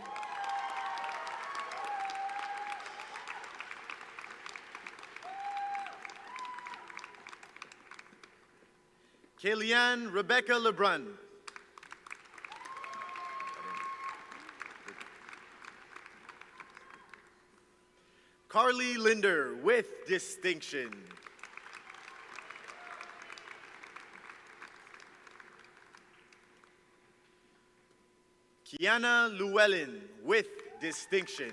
Kellyanne Rebecca Lebrun. Carly Linder with distinction. Kiana Llewellyn with distinction.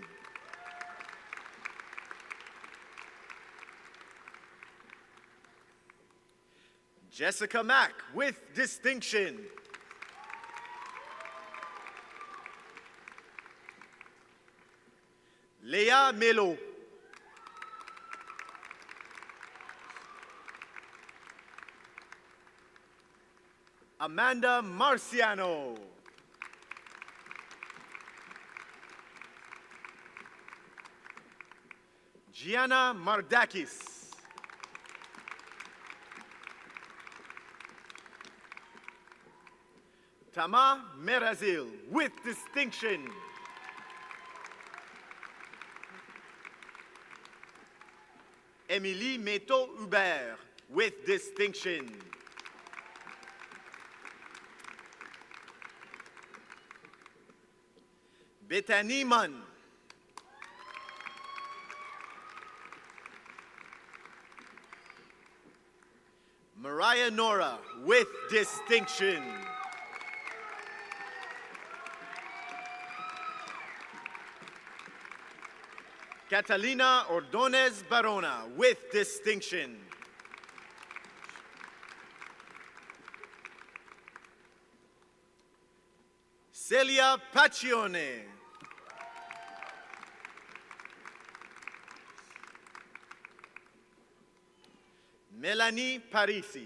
Jessica Mack with distinction. Leah Melo. Amanda Marciano. Gianna Mardakis. Tama Merazil with distinction. Émilie Meto Hubert with distinction. Bethany Munn. Mariah Nora with distinction. Catalina Ordonez Barona with distinction. Celia Pacione. Melanie Parisi.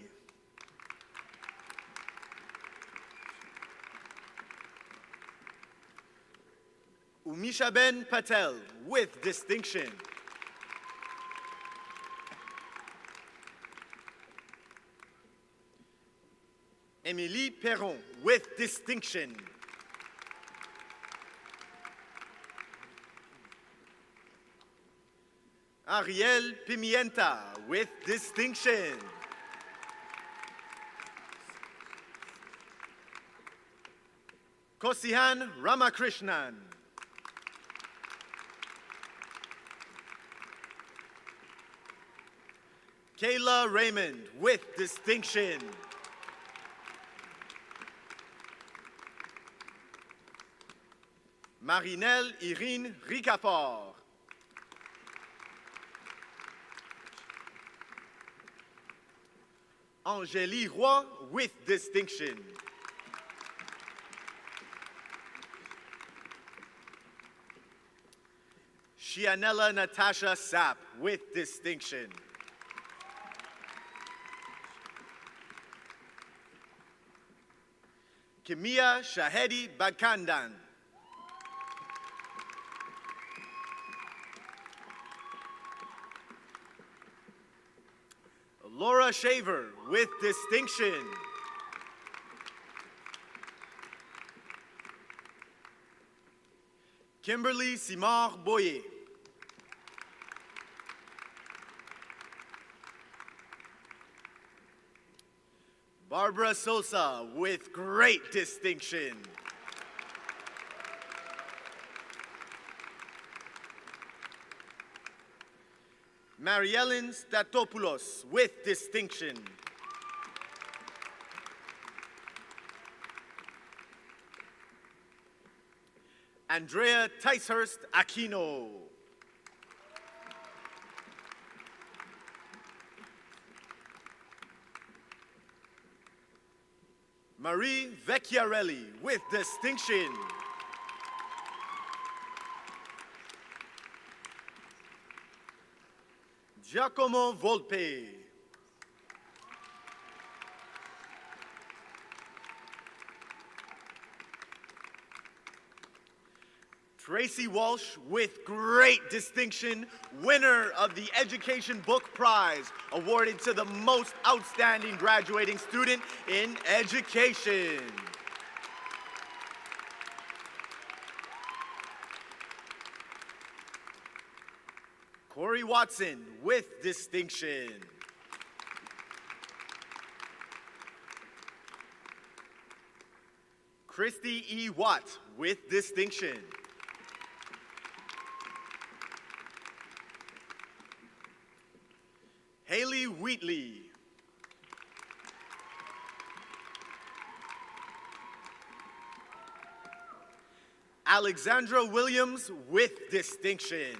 Umishaben Patel with distinction. Émilie Perron with distinction. Ariel Pimienta with distinction. Kosihan Ramakrishnan. Kayla Raymond with distinction. Marinelle Irine Ricafort. Angélie Roy with distinction. Shianella Natasha Sapp with distinction. Kimia Shahedi Bakandan. Laura Shaver with distinction. Kimberly Simard Boyer. Barbara Sosa with great distinction. Mariellen Statopoulos with distinction. Andrea Ticehurst Aquino. Marie Vecchiarelli with distinction. Giacomo Volpe. Tracy Walsh with great distinction, winner of the Education Book Prize, awarded to the most outstanding graduating student in education. Corey Watson with distinction. Christy E. Watt with distinction. Haley Wheatley. Alexandra Williams with distinction.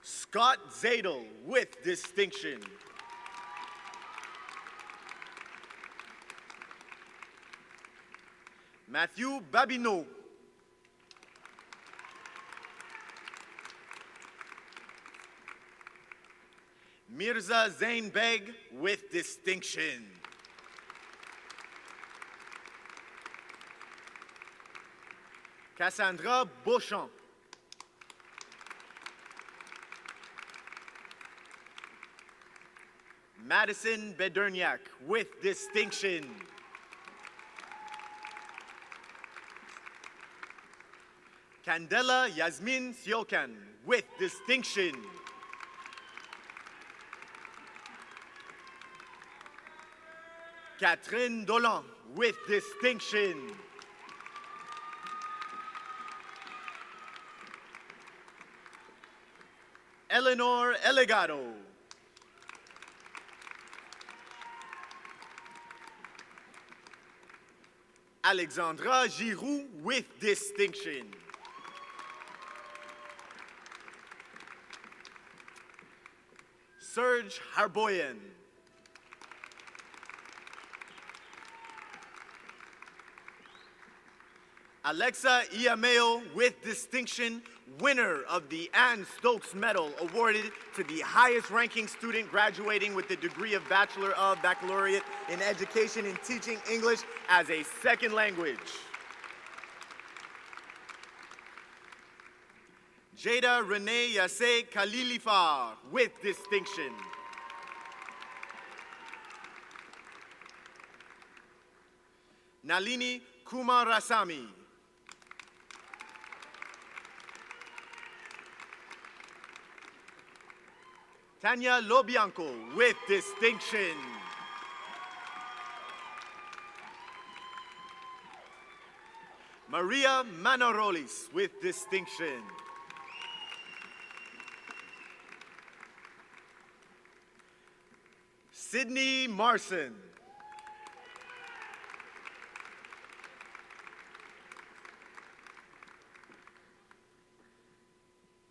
Scott Zadel with distinction. Matthew Babineau. Mirza Zain Beg with distinction. Cassandra Beauchamp. Madison Bederniak with distinction. Candela Yasmin Siokan with distinction. Catherine Dolan with distinction. Eleanor Elegado. Alexandra Giroux with distinction. Serge Harboyan. Alexa Iameo with distinction, winner of the Ann Stokes Medal, awarded to the highest ranking student graduating with the degree of Bachelor of Baccalaureate in Education and Teaching English as a Second Language. Jada Renee Yassé Khalilifar with distinction. Nalini Kumarasamy. Tanya Lobianco with distinction. Maria Manarolis with distinction. Sydney Marson.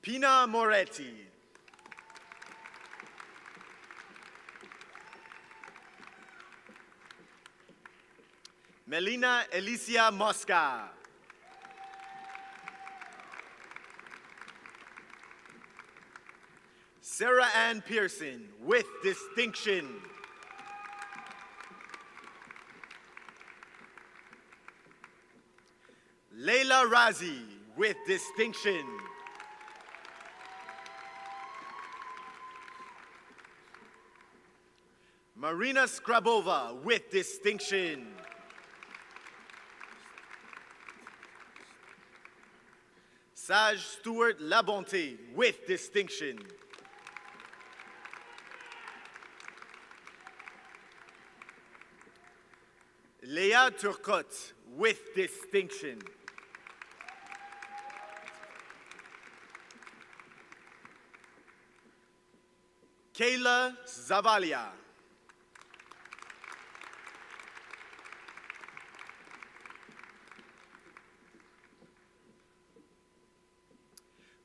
Pina Moretti. Melina Alicia Mosca. Sarah Ann Pearson with distinction. Leila Razi with distinction. Marina Skrabova with distinction. Sage Stewart Labonte with distinction. Léa Turcotte with distinction. Kayla Zavalia.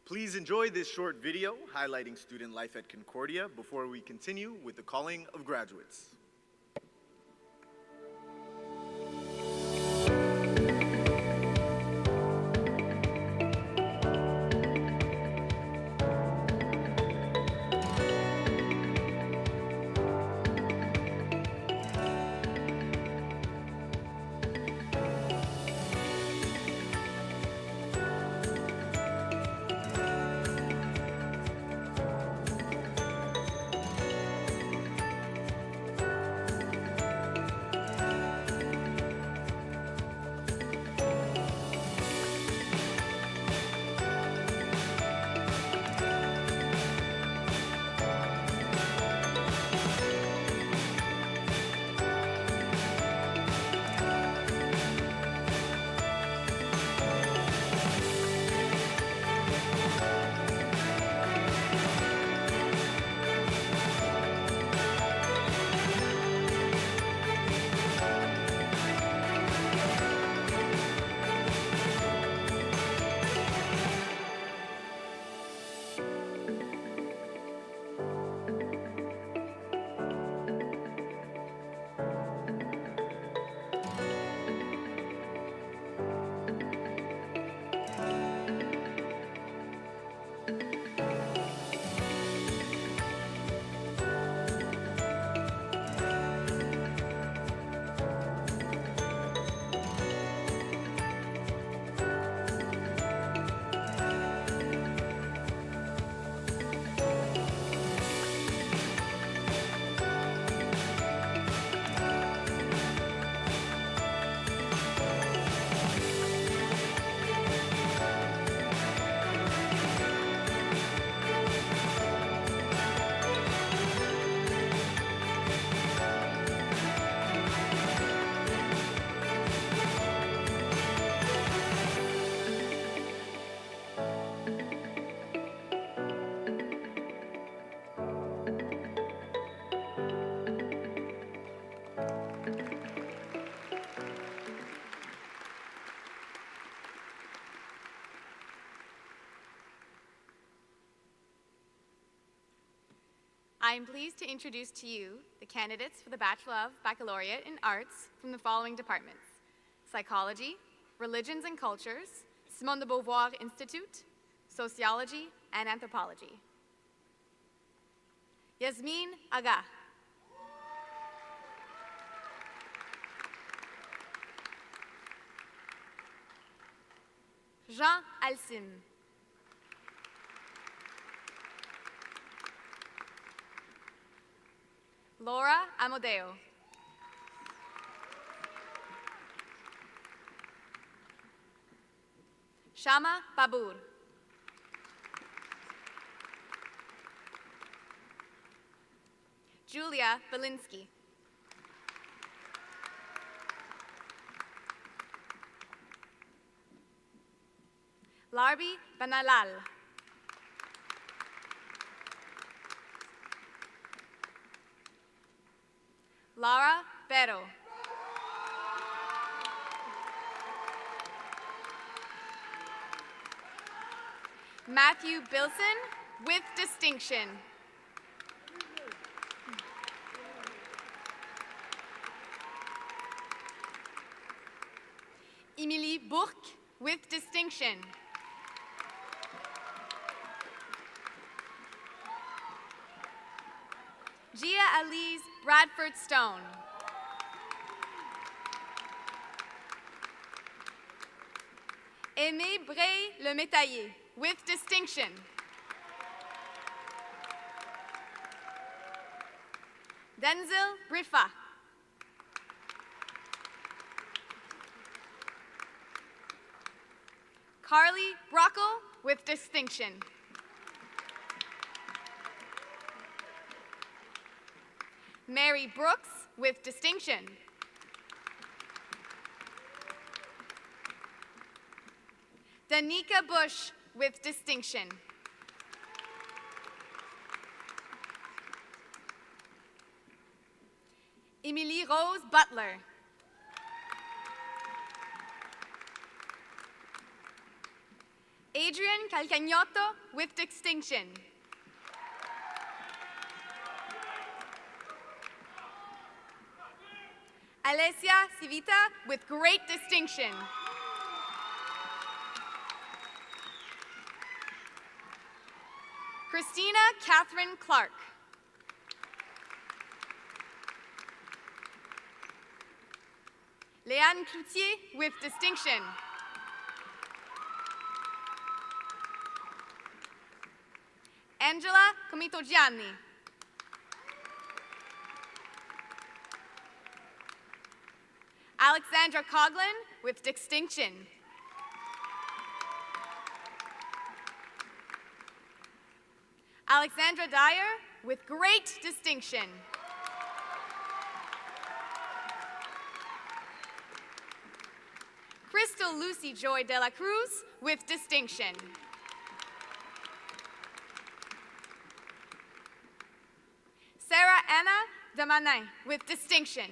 Please enjoy this short video highlighting student life at Concordia before we continue with the calling of graduates. I am pleased to introduce to you the candidates for the Bachelor of Baccalaureate in Arts from the following departments: Psychology, Religions and Cultures, Simone de Beauvoir Institute, Sociology and Anthropology. Yasmin Aga. Jean Alcim. Laura Amodeo. Shama Babur. Julia Belinsky. Larbi Banalal. Lara Pero. Matthew Bilson with distinction. Emilie Bourque with distinction. Gia Elise Bradford Stone. Aimé Bray Le Métayer with distinction. Denzel Briffa. Carly Brockle with distinction. Mary Brooks with distinction. Danica Bush with distinction. Emilie Rose Butler. Adrian Calcagnotto with distinction. Alessia Civita with great distinction. Christina Catherine Clark. Léane Cloutier with distinction. Angela Comitogianni. Alexandra Coughlin with distinction. Alexandra Dyer with great distinction. Crystal Lucy Joy de la Cruz with distinction. Sarah Anna Damanin with distinction.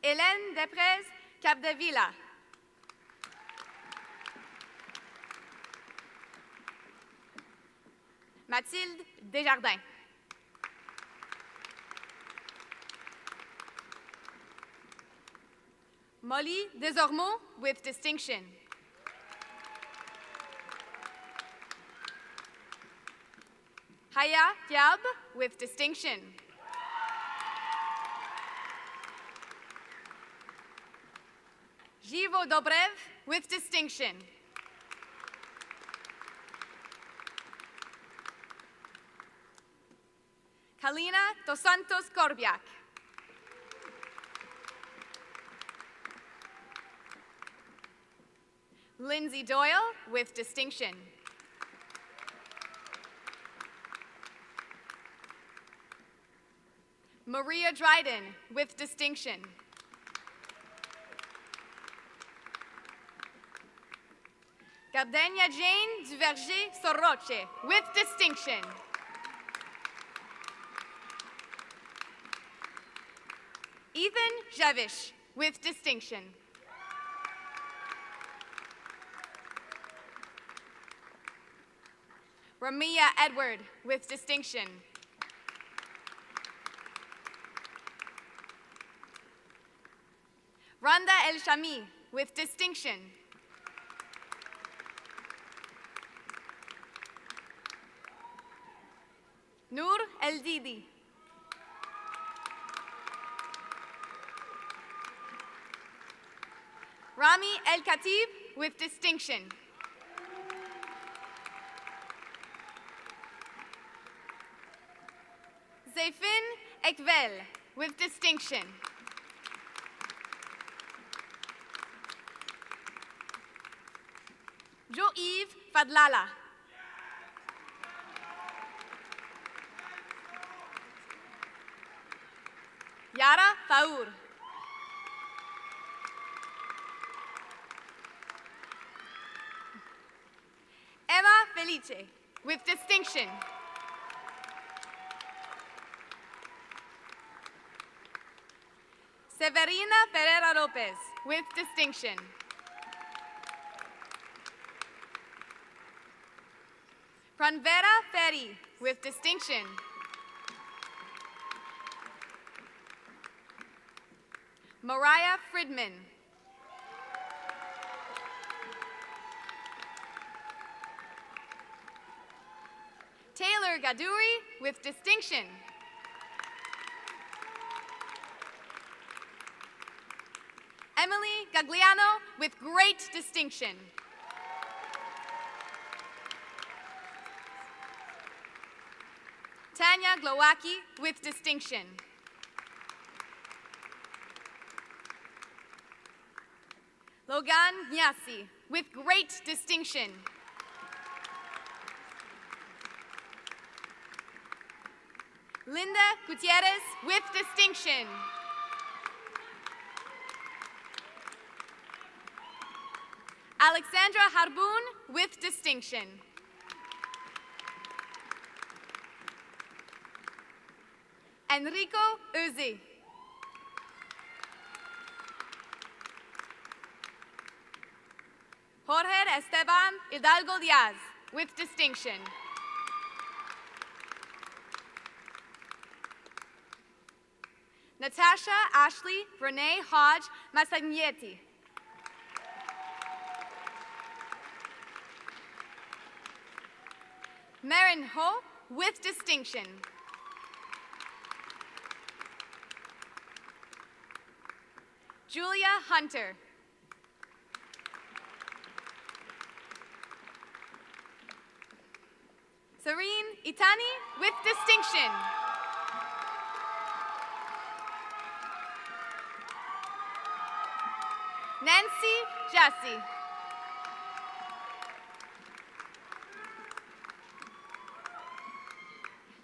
Hélène Desprez Capdevila. Mathilde Desjardins. Molly Desormeaux with distinction. Haya Diab with distinction. Givo Dobrev with distinction. Kalina Dos Santos Korbiak. Lindsay Doyle with distinction. Maria Dryden with distinction. Gardenia Jane Duverger Soroche with distinction. Ethan Javish with distinction. Ramia Edward with distinction. Randa El Shami with distinction. Noor El Didi. Rami El Khatib with distinction. Zefin Ekvel with distinction. Jo-Yves Fadlala. Yara Faour. Emma Felice with distinction. Severina Ferreira Lopez with distinction. Pranvera Ferry, with distinction. Mariah Fridman. Taylor Gaduri, with distinction. Emily Gagliano, with great distinction. Tanya Glowacki, with distinction. Logan Nyasi, with great distinction. Linda Gutierrez, with distinction. Alexandra Harboun, with distinction. Enrico Uzi. Jorge Esteban Hidalgo Diaz, with distinction. Natasha Ashley Renee Hodge Massagnetti. Marin Ho, with distinction. Julia Hunter. Serene Itani, with distinction. Nancy Jassy.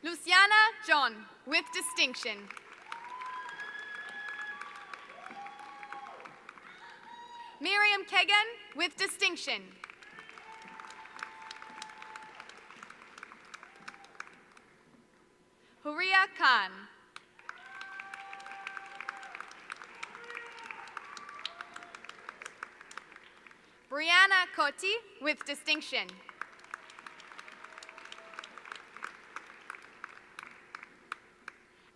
Luciana John, with distinction. Miriam Kegan, with distinction. Huria Khan. Brianna Cotti, with distinction.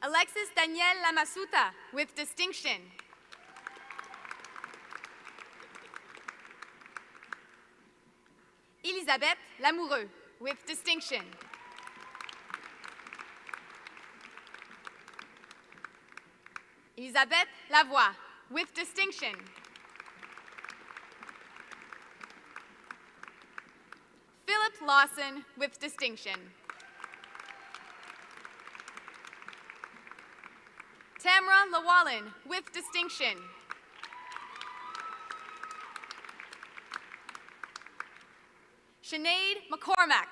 Alexis Danielle Lamasuta, with distinction. Elisabeth Lamoureux, with distinction. Elisabeth Lavoie, with distinction. Philip Lawson, with distinction. Tamra Llewellyn, with distinction. Sinead McCormack.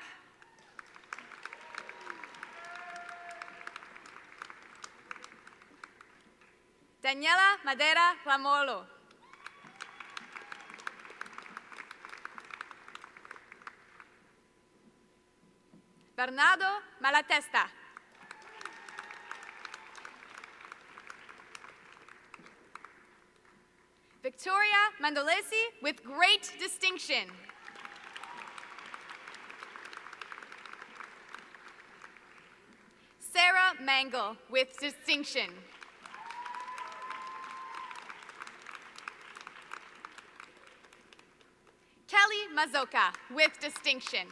Daniela Madera Ramolo. Bernardo Malatesta. Victoria Mandolesi, with great distinction. Sarah Mangle, with distinction. Kelly Mazoka, with distinction.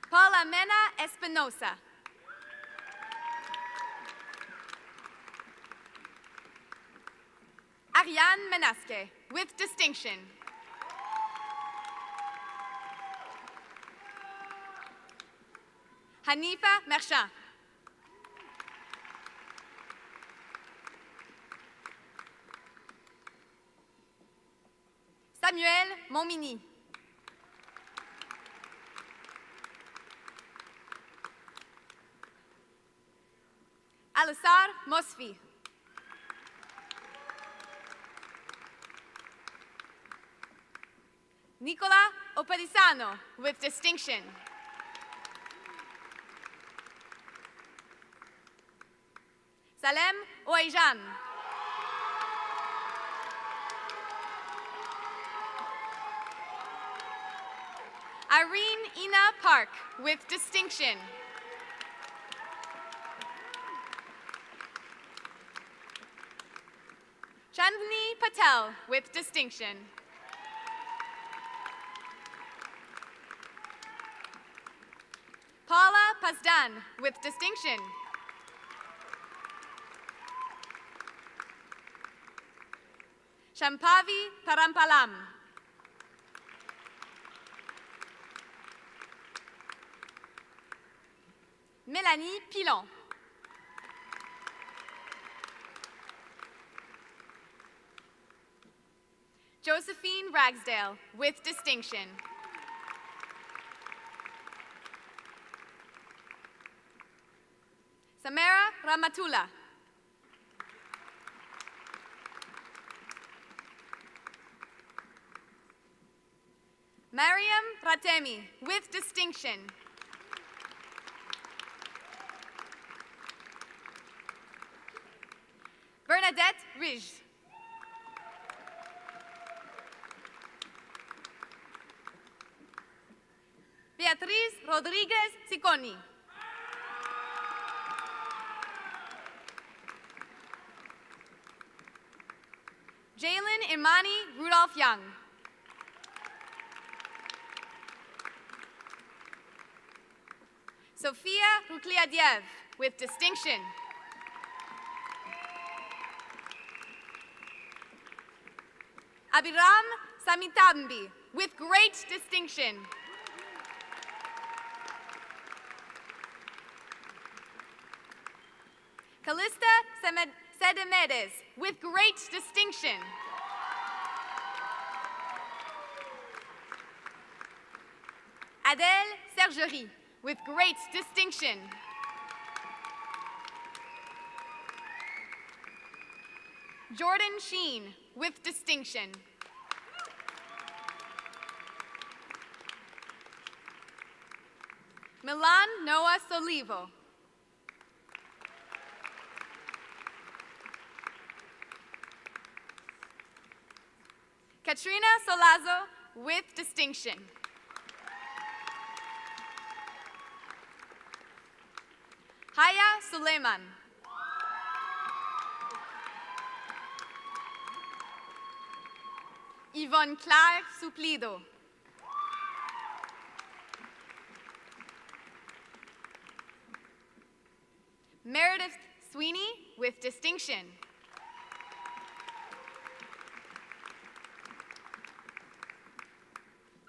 Paula Mena Espinosa. Ariane Menasque, with distinction. Hanifa Merchant. Samuel Montmini. Alusar Mosfi. Nicola Opadisano, with distinction. Salem Ouaijan. Park with distinction. Chandni Patel with distinction. Paula Pasdan with distinction. Shampavi Parampalam. Mélanie Pilon. Josephine Ragsdale with distinction. Samara Ramatula. Mariam Pratemi with distinction. Bernadette Rij. Beatriz Rodriguez Siconi. Jalen Imani Rudolph Young. Sophia Rukliadiev with distinction. Abiram Samitambi with great distinction. Callista Sedemedes with great distinction. Adèle Sergerie with great distinction. Jordan Sheen with distinction. Milan Noah Solivo. Katrina Solazo with distinction. Haya Suleiman. Yvonne Claire Suplido. Meredith Sweeney with distinction.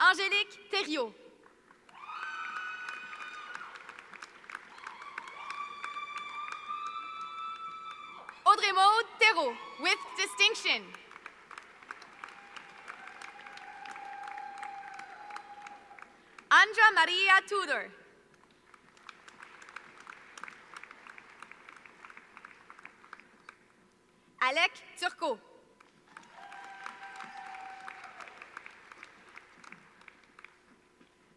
Angélique Thériault. Audrey Maud Thérault with distinction. Andra Maria Tudor. Alec Turcot.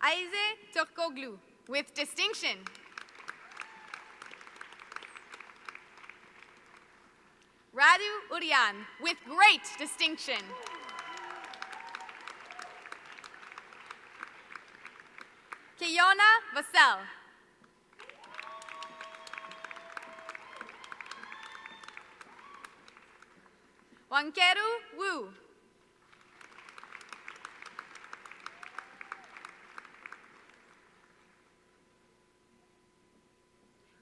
Aize Turkoglu with distinction. Radu Urian with great distinction. Keyona Vassell. Wankeru Wu.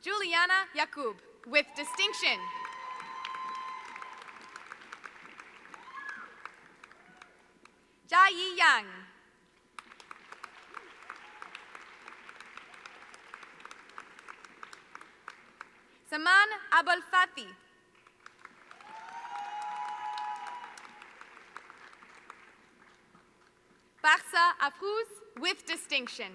Juliana Yakub with distinction. Jia Yi Yang. Saman Abolfati. Barsa Afrouz with distinction.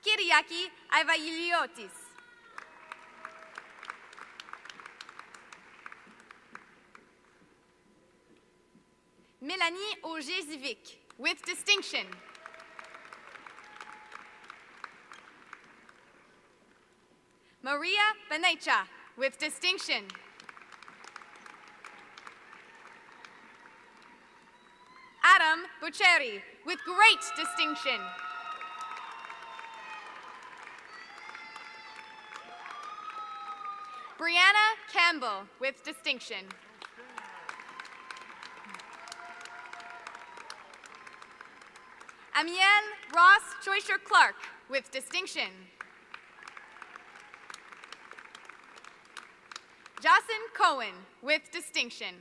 Kyriaki Ivailiotis. Mélanie Auger-Zivic with distinction. Maria Benecha with distinction. Adam Bocheri with great distinction. Brianna Campbell with distinction. Amiel Ross Choisher-Clark with distinction. Jason Cohen with distinction.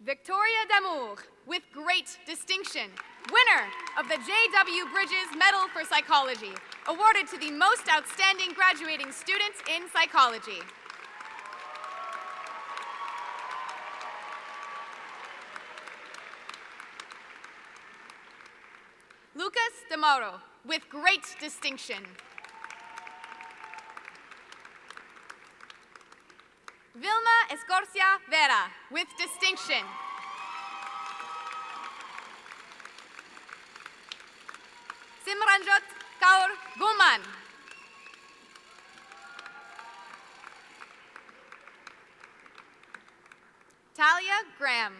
Victoria Damour with great distinction, winner of the J.W. Bridges Medal for Psychology, awarded to the most outstanding graduating students in psychology. Lucas Demaro with great distinction. Vilma Escorcia Vera with distinction. Simranjot Kaur Guman. Talia Graham.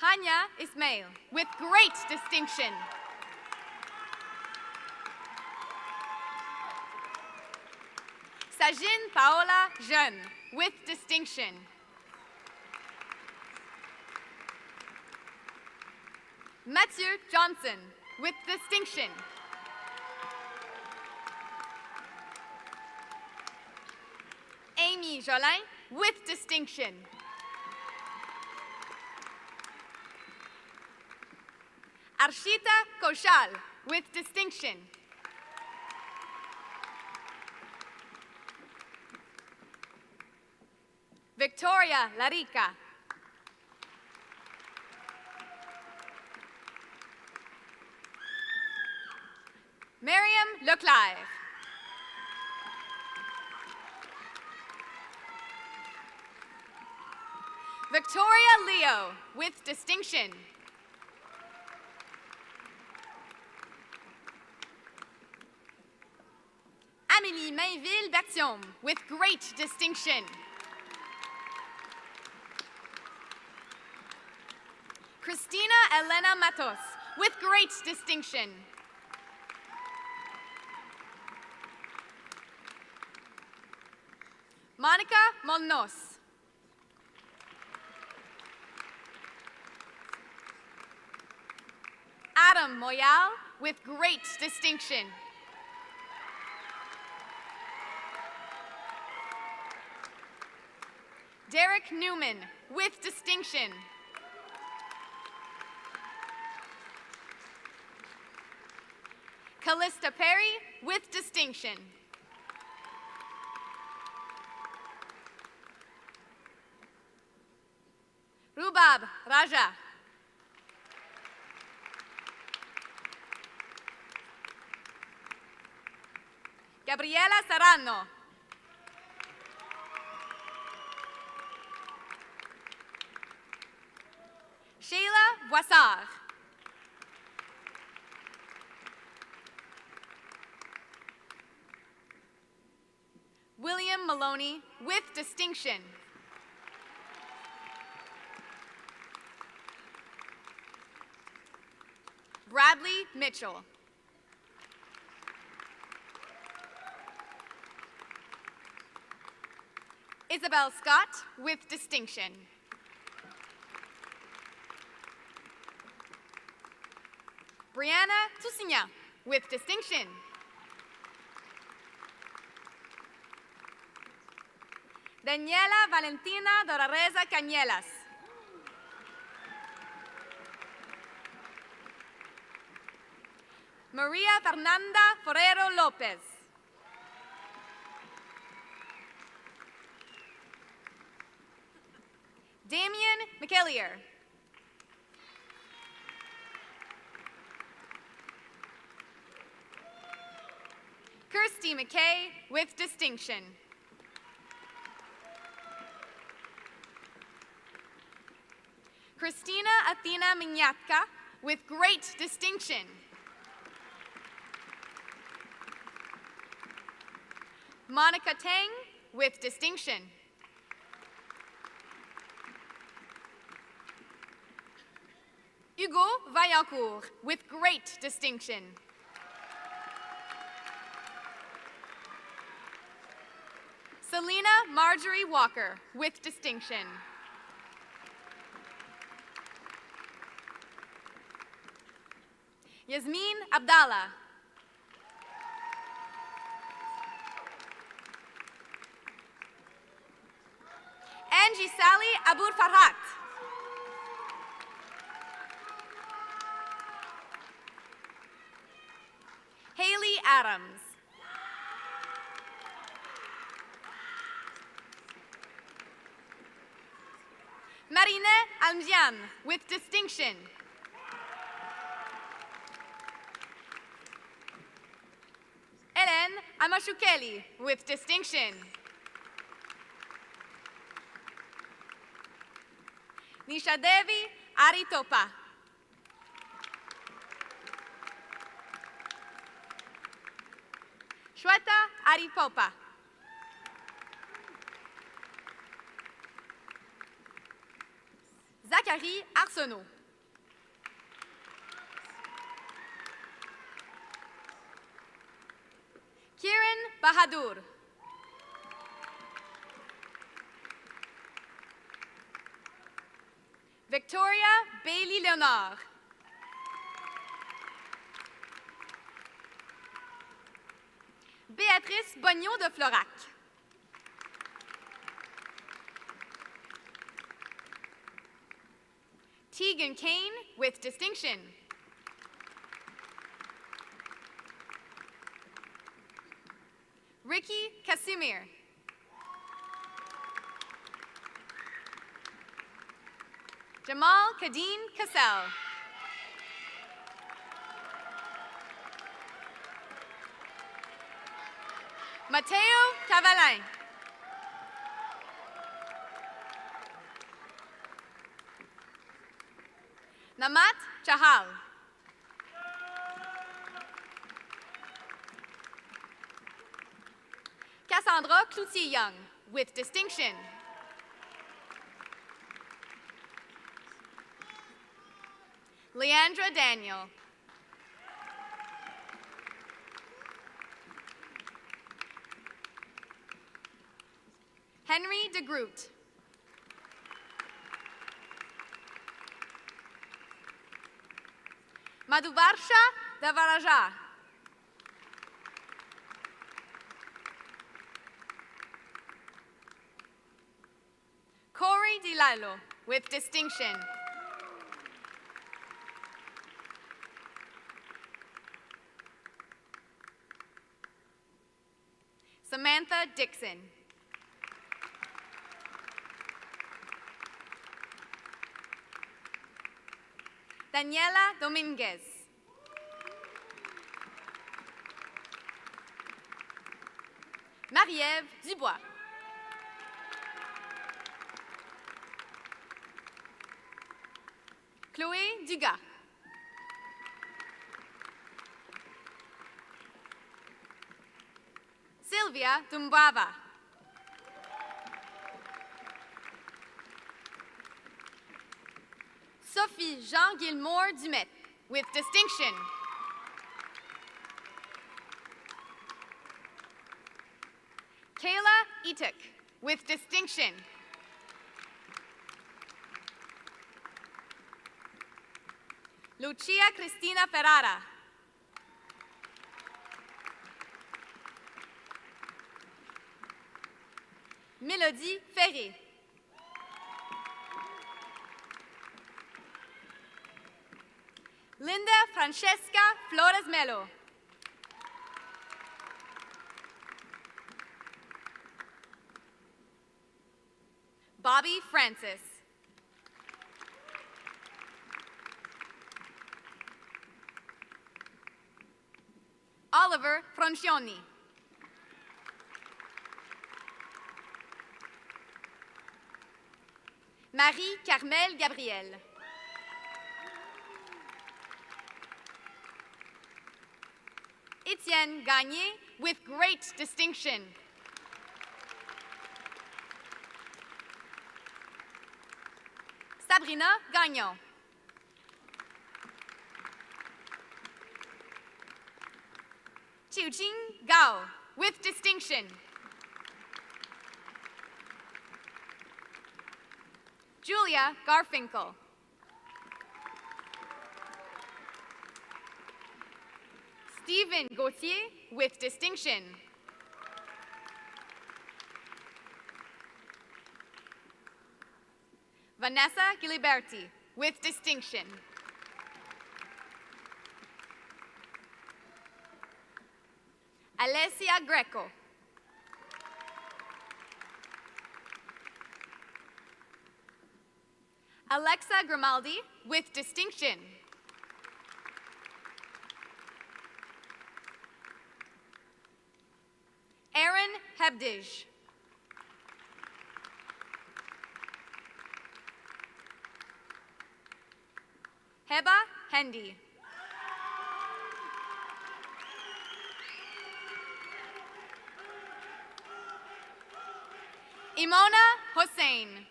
Hanya Ismail with great distinction. Sajin Paola Jeune with distinction. Mathieu Johnson with distinction. Amy Jolin with distinction. Arshita Koshal with distinction. Victoria Larica. Miriam Leclerc. Victoria Leo with distinction. Amélie Mainville-Bertium with great distinction. Christina Elena Matos with great distinction. Monica Molnos. Adam Moyal with great distinction. Derek Newman with distinction. Callista Perry with distinction. Rubab Raja. Gabriela Serrano. Sheila Voissard. William Maloney with distinction. Bradley Mitchell. Isabel Scott with distinction. Brianna Toussignan with distinction. Daniela Valentina Dorareza Cañelas. Maria Fernanda Forero Lopez. Damien McEllier. Kirsty McKay with distinction. Christina Athena Minyatka with great distinction. Monica Tang with distinction. Hugo Vaillancourt with great distinction. Selena Marjorie Walker with distinction. Yasmin Abdallah. Angie Sally Abur Farhat. Haley Adams. Marina Almjian with distinction. Hélène Amashukeli with distinction. Nisha Devi Aritopa. Shweta Aripopa. Zachary Arsenault. Kiran Bahadur. Victoria Bailey Leonard. Béatrice Bognon de Florac. Tegan Kane with distinction. Ricky Casimir. Jamal Kadeen Cassell. Mateo Cavalin. Namat Chahal. Cassandra Cloutier-Young with distinction. Leandra Daniel. Henry de Groot. Madhuvarsha Davaraja. Corey DiLalo with distinction. Samantha Dixon. Daniela Dominguez. Marie-Ève Dubois. Chloé Dugas. Sylvia Dumbrava. Sophie Jean Gilmore Dumet with distinction. Kayla Etuk with distinction. Lucia Cristina Ferrara. Mélodie Ferré. Linda Francesca Flores Melo. Bobby Francis. Oliver Francioni. Marie-Carmel Gabriel. Etienne Gagné with great distinction. Sabrina Gagnon. Chiuching Gao, with distinction. Julia Garfinkel. Stephen Gauthier, with distinction. Vanessa Giliberti, with distinction. Alessia Greco. Alexa Grimaldi, with distinction. Aaron Hebdij. Heba Hendy. Imona Hossein.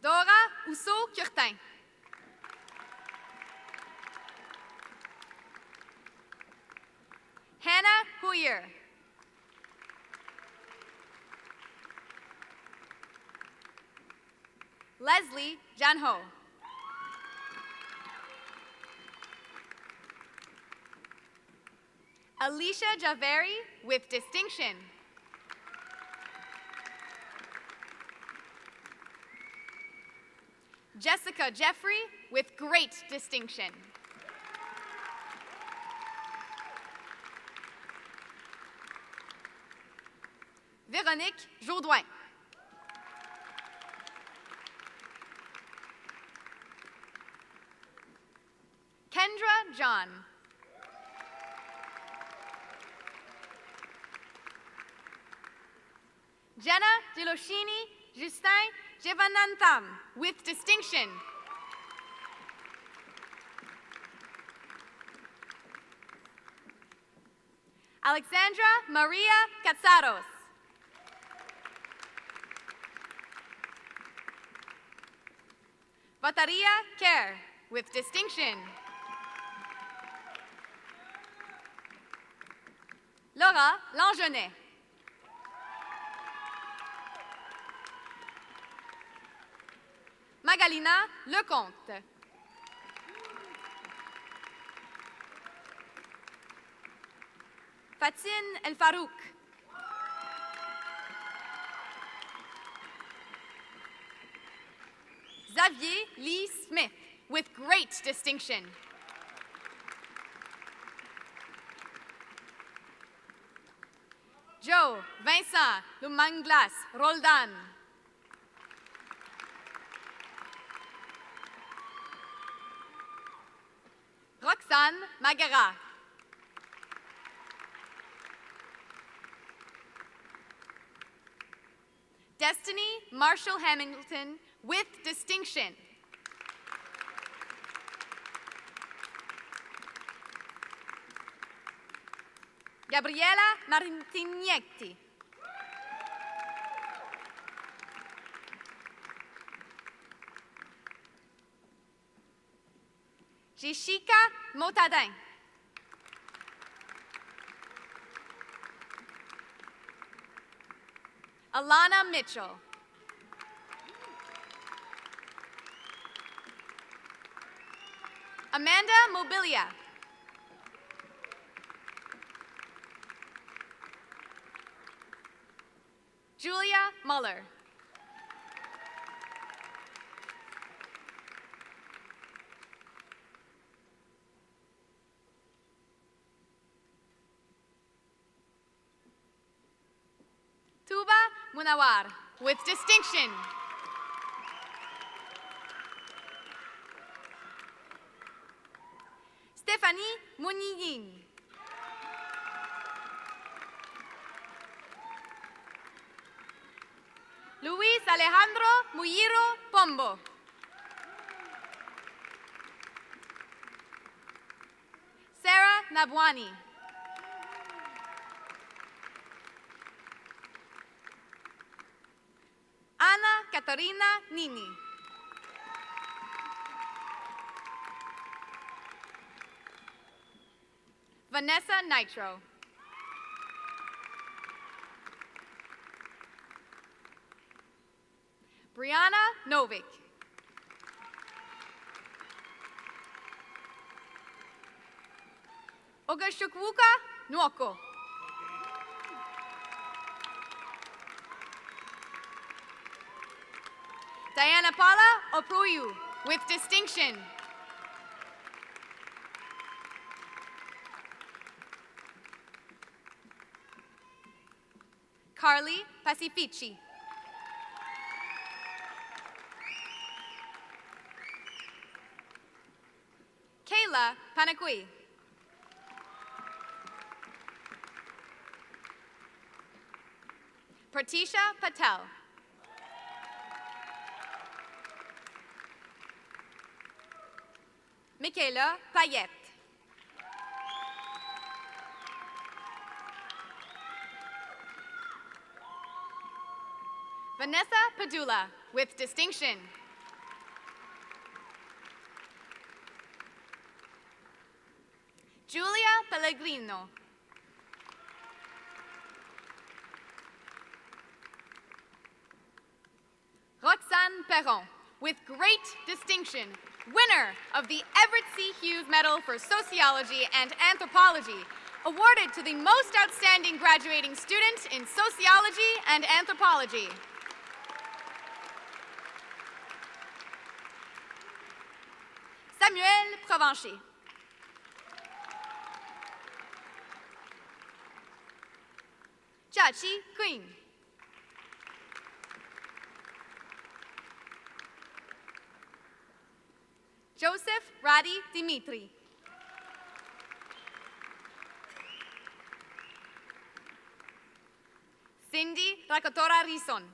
Dora Housseau-Curtin. Hannah Huyer. Leslie Janho. Alicia Javeri, with distinction. Jessica Jeffrey, with great distinction. Véronique Jourdouin. Kendra John. Jenna Deloshini Justin Jevanantham, with distinction. Alexandra Maria Katsaros. Bataria Kerr, with distinction. Laura Langenet. Magalina Lecomte. Fatine El Farouk. Xavier Lee Smith, with great distinction. Joe Vincent Lumanglas Roldan. Roxane Magara. Destiny Marshall Hamilton, with distinction. Gabriela Martinietti. Jishika Motadin. Alana Mitchell. Amanda Mobilia. Julia Muller. Tuba Munawar, with distinction. Stephanie Muniyin. Luis Alejandro Muyiro Pombo. Sarah Nabwani. Karina Nini. Vanessa Nitro. Brianna Novick. Ogashukvuka Nwoko. Diana Paula Oproyu with distinction. Carly Pacifici. Kayla Panakui. Pratisha Patel. Michaela Payette. Vanessa Padula with distinction. Julia Pellegrino. Roxane Perron with great distinction, winner of the Everett C. Hughes Medal for Sociology and Anthropology, awarded to the most outstanding graduating student in Sociology and Anthropology. Samuel Provencher. Chachi Queen. Joseph Radi Dimitri. Cindy Rakotora Rison.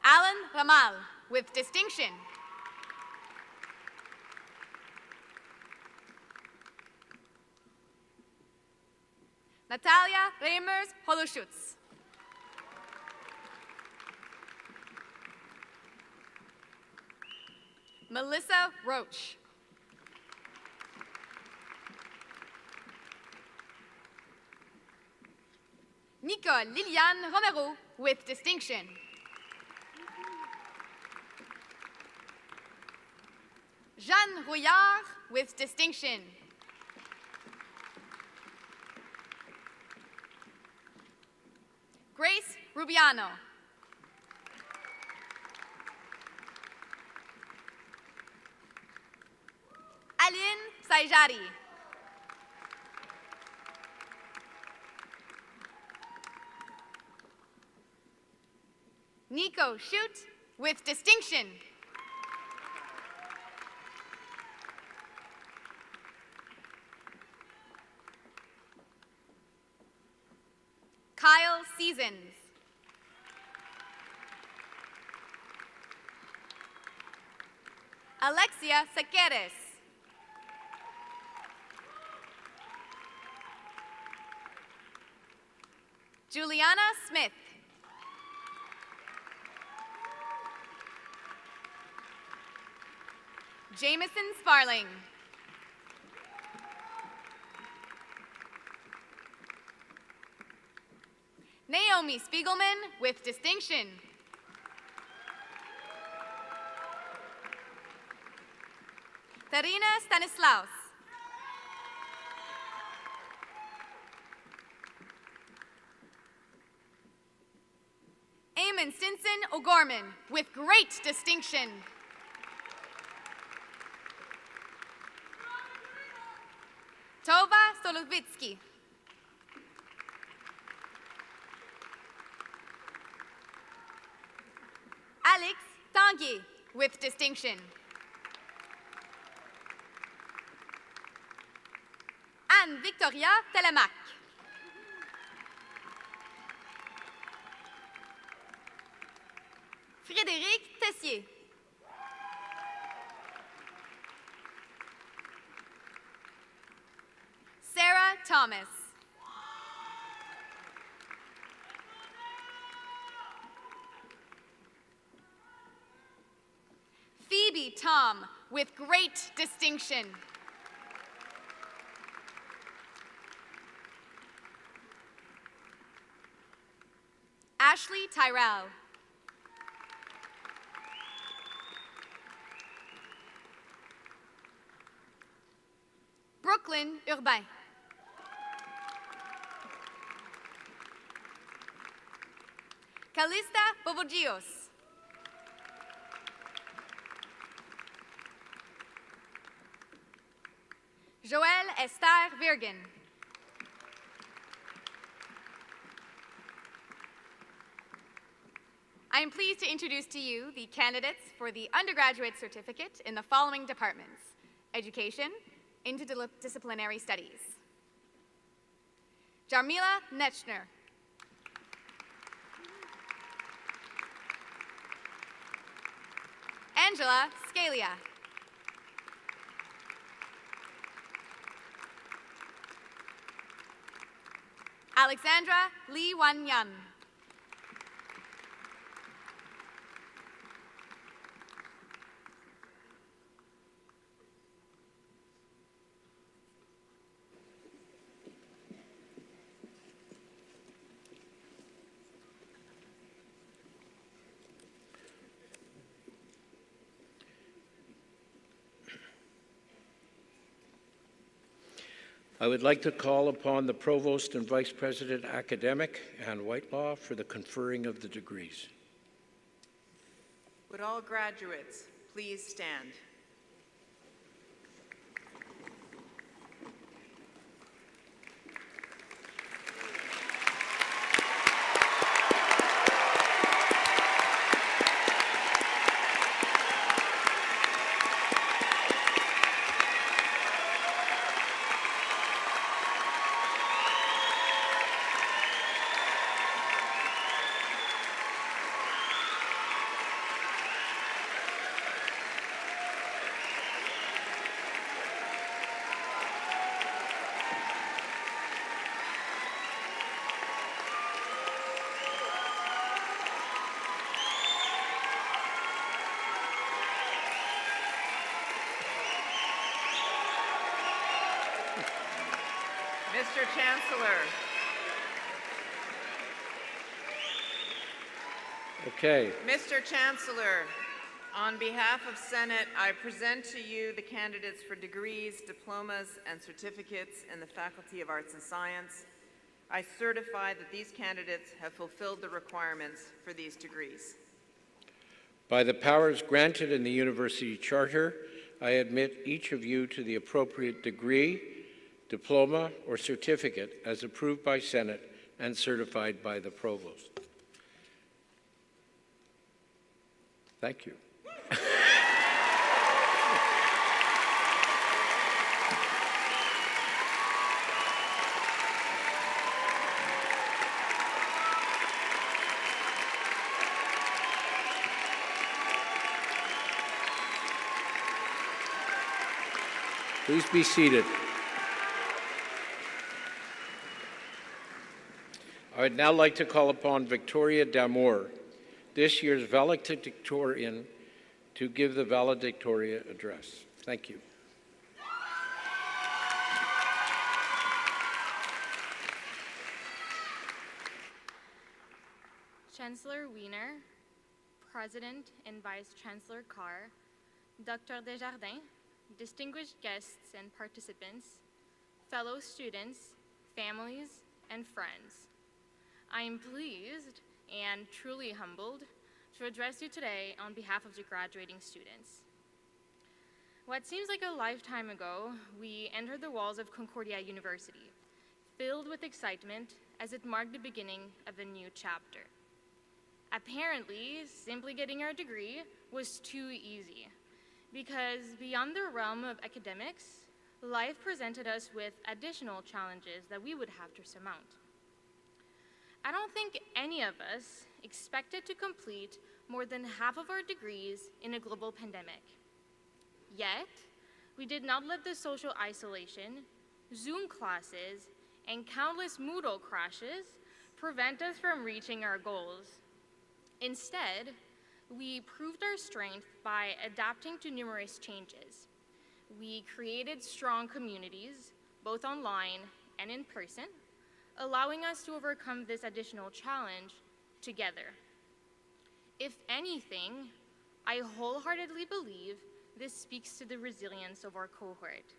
Alan Ramal with distinction. Natalia Reimers Holoschutz. Melissa Roach. Nicole Liliane Romero with distinction. Jeanne Rouillard with distinction. Grace Rubiano. Aline Saijari. Nico Shute with distinction. Kyle Seasons. Alexia Saqueres. Juliana Smith. Jameson Sparling. Naomi Spiegelman with distinction. Tarina Stanislaus. Eamon Stinson O'Gorman with great distinction. Tova Solovitsky. Alex Tanguy with distinction. Anne Victoria Telemac. Frédéric Tessier. Sarah Thomas. Phoebe Tom, with great distinction. Ashley Tyrell. Brooklyn Urbain. Calista Bobogios. Joël Esther Virgen. I am pleased to introduce to you the candidates for the undergraduate certificate in the following departments: Education, Interdisciplinary Studies. Jarmila Netchner. Angela Scalia. Alexandra Lee Wan Yun. I would like to call upon the Provost and Vice President Academic, Ann Whitelaw, for the conferring of the degrees. Would all graduates please stand? Mr. Chancellor. Okay. Mr. Chancellor, on behalf of Senate, I present to you the candidates for degrees, diplomas, and certificates in the Faculty of Arts and Science. I certify that these candidates have fulfilled the requirements for these degrees. By the powers granted in the University Charter, I admit each of you to the appropriate degree, diploma, or certificate as approved by Senate and certified by the Provost. Thank you. Please be seated. I would now like to call upon Victoria Damour, this year's valedictorian, to give the valedictoria address. Thank you. Chancellor Wiener, President and Vice Chancellor Carr, Dr. Desjardins, distinguished guests and participants, fellow students, families, and friends. I am pleased and truly humbled to address you today on behalf of the graduating students. What seems like a lifetime ago, we entered the walls of Concordia University, filled with excitement as it marked the beginning of a new chapter. Apparently, simply getting our degree was too easy, because beyond the realm of academics, life presented us with additional challenges that we would have to surmount. I don't think any of us expected to complete more than half of our degrees in a global pandemic. Yet, we did not let the social isolation, Zoom classes, and countless Moodle crashes prevent us from reaching our goals. Instead, we proved our strength by adapting to numerous changes. We created strong communities, both online and in person, allowing us to overcome this additional challenge together. If anything, I wholeheartedly believe this speaks to the resilience of our cohort.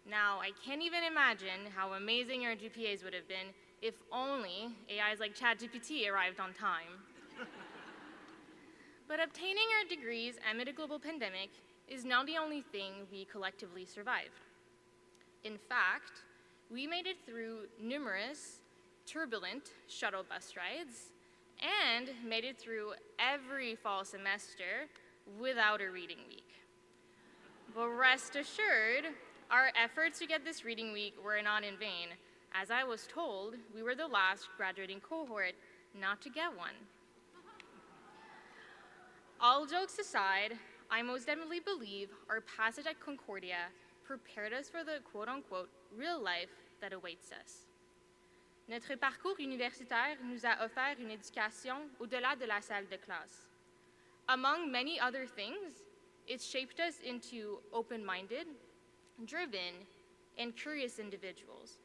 Now, I can't even imagine how amazing our GPAs would have been if only AIs like ChatGPT arrived on time. But obtaining our degrees amid a global pandemic is not the only thing we collectively survived. In fact, we made it through numerous turbulent shuttle bus rides and made it through every fall semester without a reading week. But rest assured, our efforts to get this reading week were not in vain. As I was told, we were the last graduating cohort not to get one. All jokes aside, I most definitely believe our passage at Concordia prepared us for the quote-unquote real life that awaits us. Notre parcours universitaire nous a offert une éducation au-delà de la salle de classe. Among many other things, it shaped us into open-minded, driven, and curious individuals.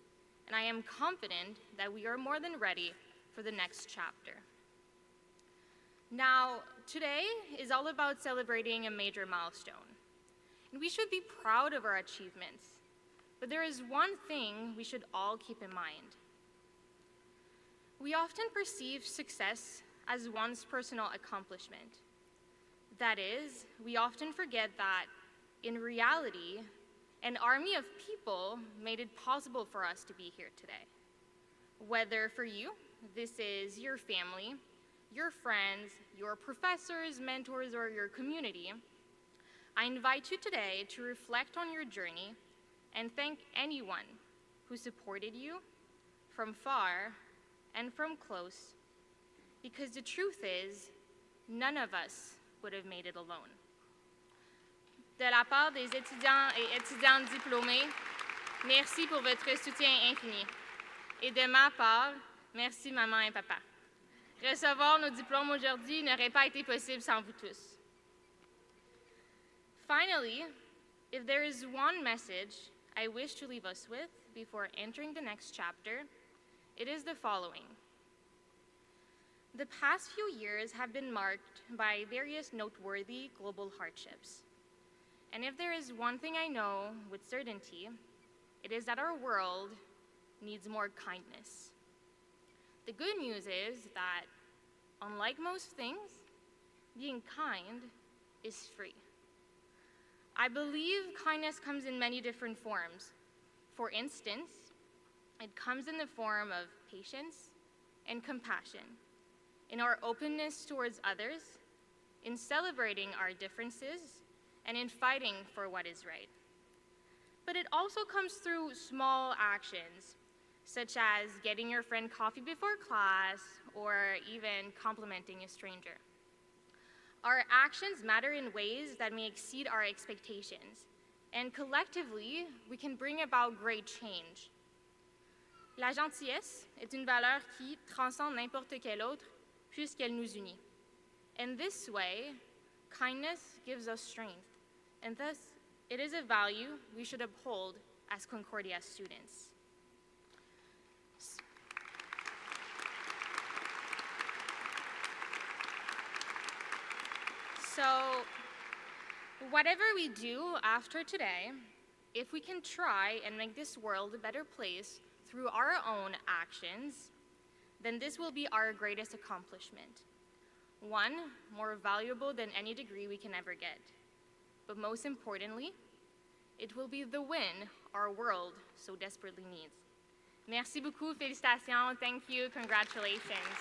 And I am confident that we are more than ready for the next chapter. Now, today is all about celebrating a major milestone. And we should be proud of our achievements. But there is one thing we should all keep in mind. We often perceive success as one's personal accomplishment. That is, we often forget that, in reality, an army of people made it possible for us to be here today. Whether for you, this is your family, your friends, your professors, mentors, or your community, I invite you today to reflect on your journey and thank anyone who supported you from far and from close, because the truth is, none of us would have made it alone. De la part des étudiants et étudiantes diplômés, merci pour votre soutien infini. Et de ma part, merci maman et papa. Recevoir nos diplômes aujourd'hui n'aurait pas été possible sans vous tous. Finally, if there is one message I wish to leave us with before entering the next chapter, it is the following. The past few years have been marked by various noteworthy global hardships. And if there is one thing I know with certainty, it is that our world needs more kindness. The good news is that, unlike most things, being kind is free. I believe kindness comes in many different forms. For instance, it comes in the form of patience and compassion, in our openness towards others, in celebrating our differences, and in fighting for what is right. But it also comes through small actions, such as getting your friend coffee before class, or even complimenting a stranger. Our actions matter in ways that may exceed our expectations, and collectively, we can bring about great change. La gentillesse est une valeur qui transcende n'importe quelle autre, puisqu'elle nous unit. In this way, kindness gives us strength, and thus, it is a value we should uphold as Concordia students. So, whatever we do after today, if we can try and make this world a better place through our own actions, then this will be our greatest accomplishment. One more valuable than any degree we can ever get. But most importantly, it will be the win our world so desperately needs. Merci beaucoup, félicitations, thank you, congratulations.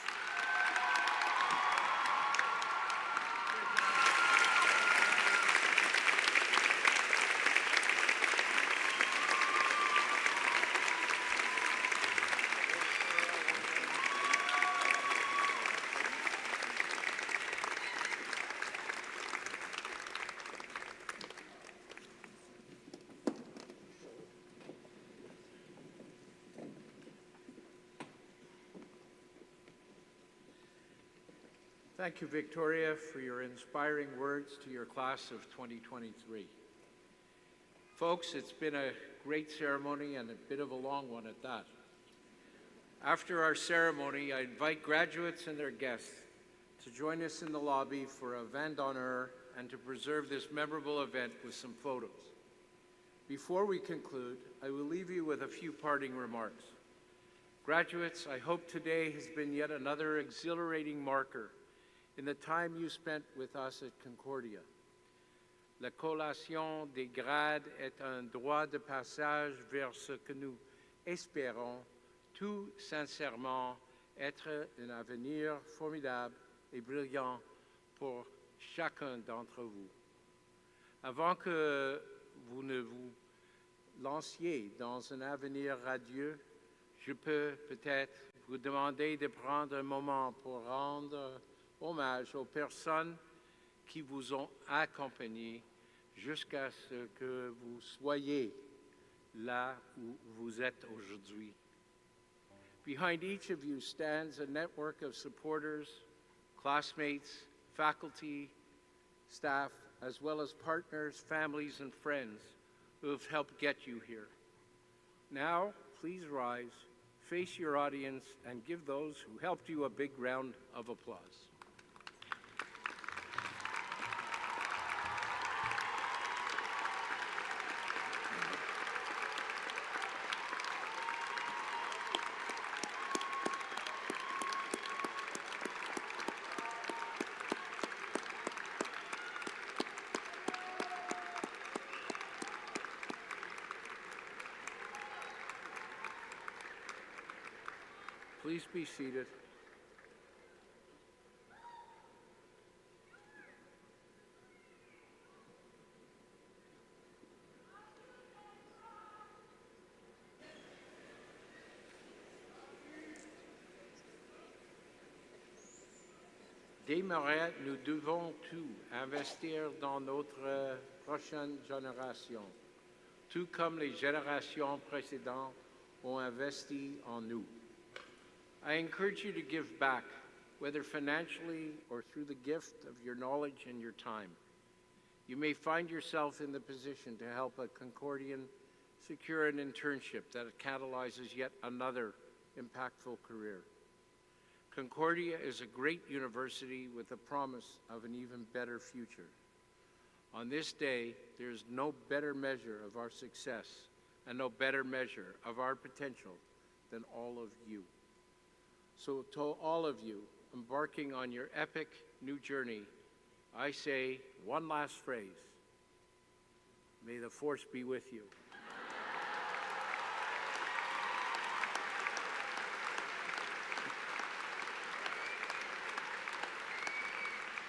Thank you, Victoria, for your inspiring words to your class of 2023. Folks, it's been a great ceremony and a bit of a long one at that. After our ceremony, I invite graduates and their guests to join us in the lobby for a vin d'honneur and to preserve this memorable event with some photos. Before we conclude, I will leave you with a few parting remarks. Graduates, I hope today has been yet another exhilarating marker in the time you spent with us at Concordia. La collation des grades est un droit de passage vers ce que nous espérons tout sincèrement être un avenir formidable et brillant pour chacun d'entre vous. Avant que vous ne vous lanciez dans un avenir radieux, je peux peut-être vous demander de prendre un moment pour rendre hommage aux personnes qui vous ont accompagné jusqu'à ce que vous soyez là où vous êtes aujourd'hui. Behind each of you stands a network of supporters, classmates, faculty, staff, as well as partners, families, and friends who have helped get you here. Now, please rise, face your audience, and give those who helped you a big round of applause. Please be seated. Démarrer, nous devons tout investir dans notre prochaine génération, tout comme les générations précédentes ont investi en nous. I encourage you to give back, whether financially or through the gift of your knowledge and your time. You may find yourself in the position to help a Concordian secure an internship that catalyzes yet another impactful career. Concordia is a great university with the promise of an even better future. On this day, there is no better measure of our success and no better measure of our potential than all of you. So to all of you embarking on your epic new journey, I say one last phrase. May the force be with you.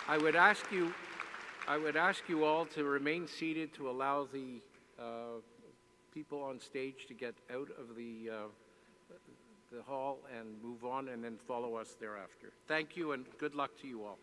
I would ask you all to remain seated to allow the people on stage to get out of the hall and move on and then follow us thereafter. Thank you and good luck to you all.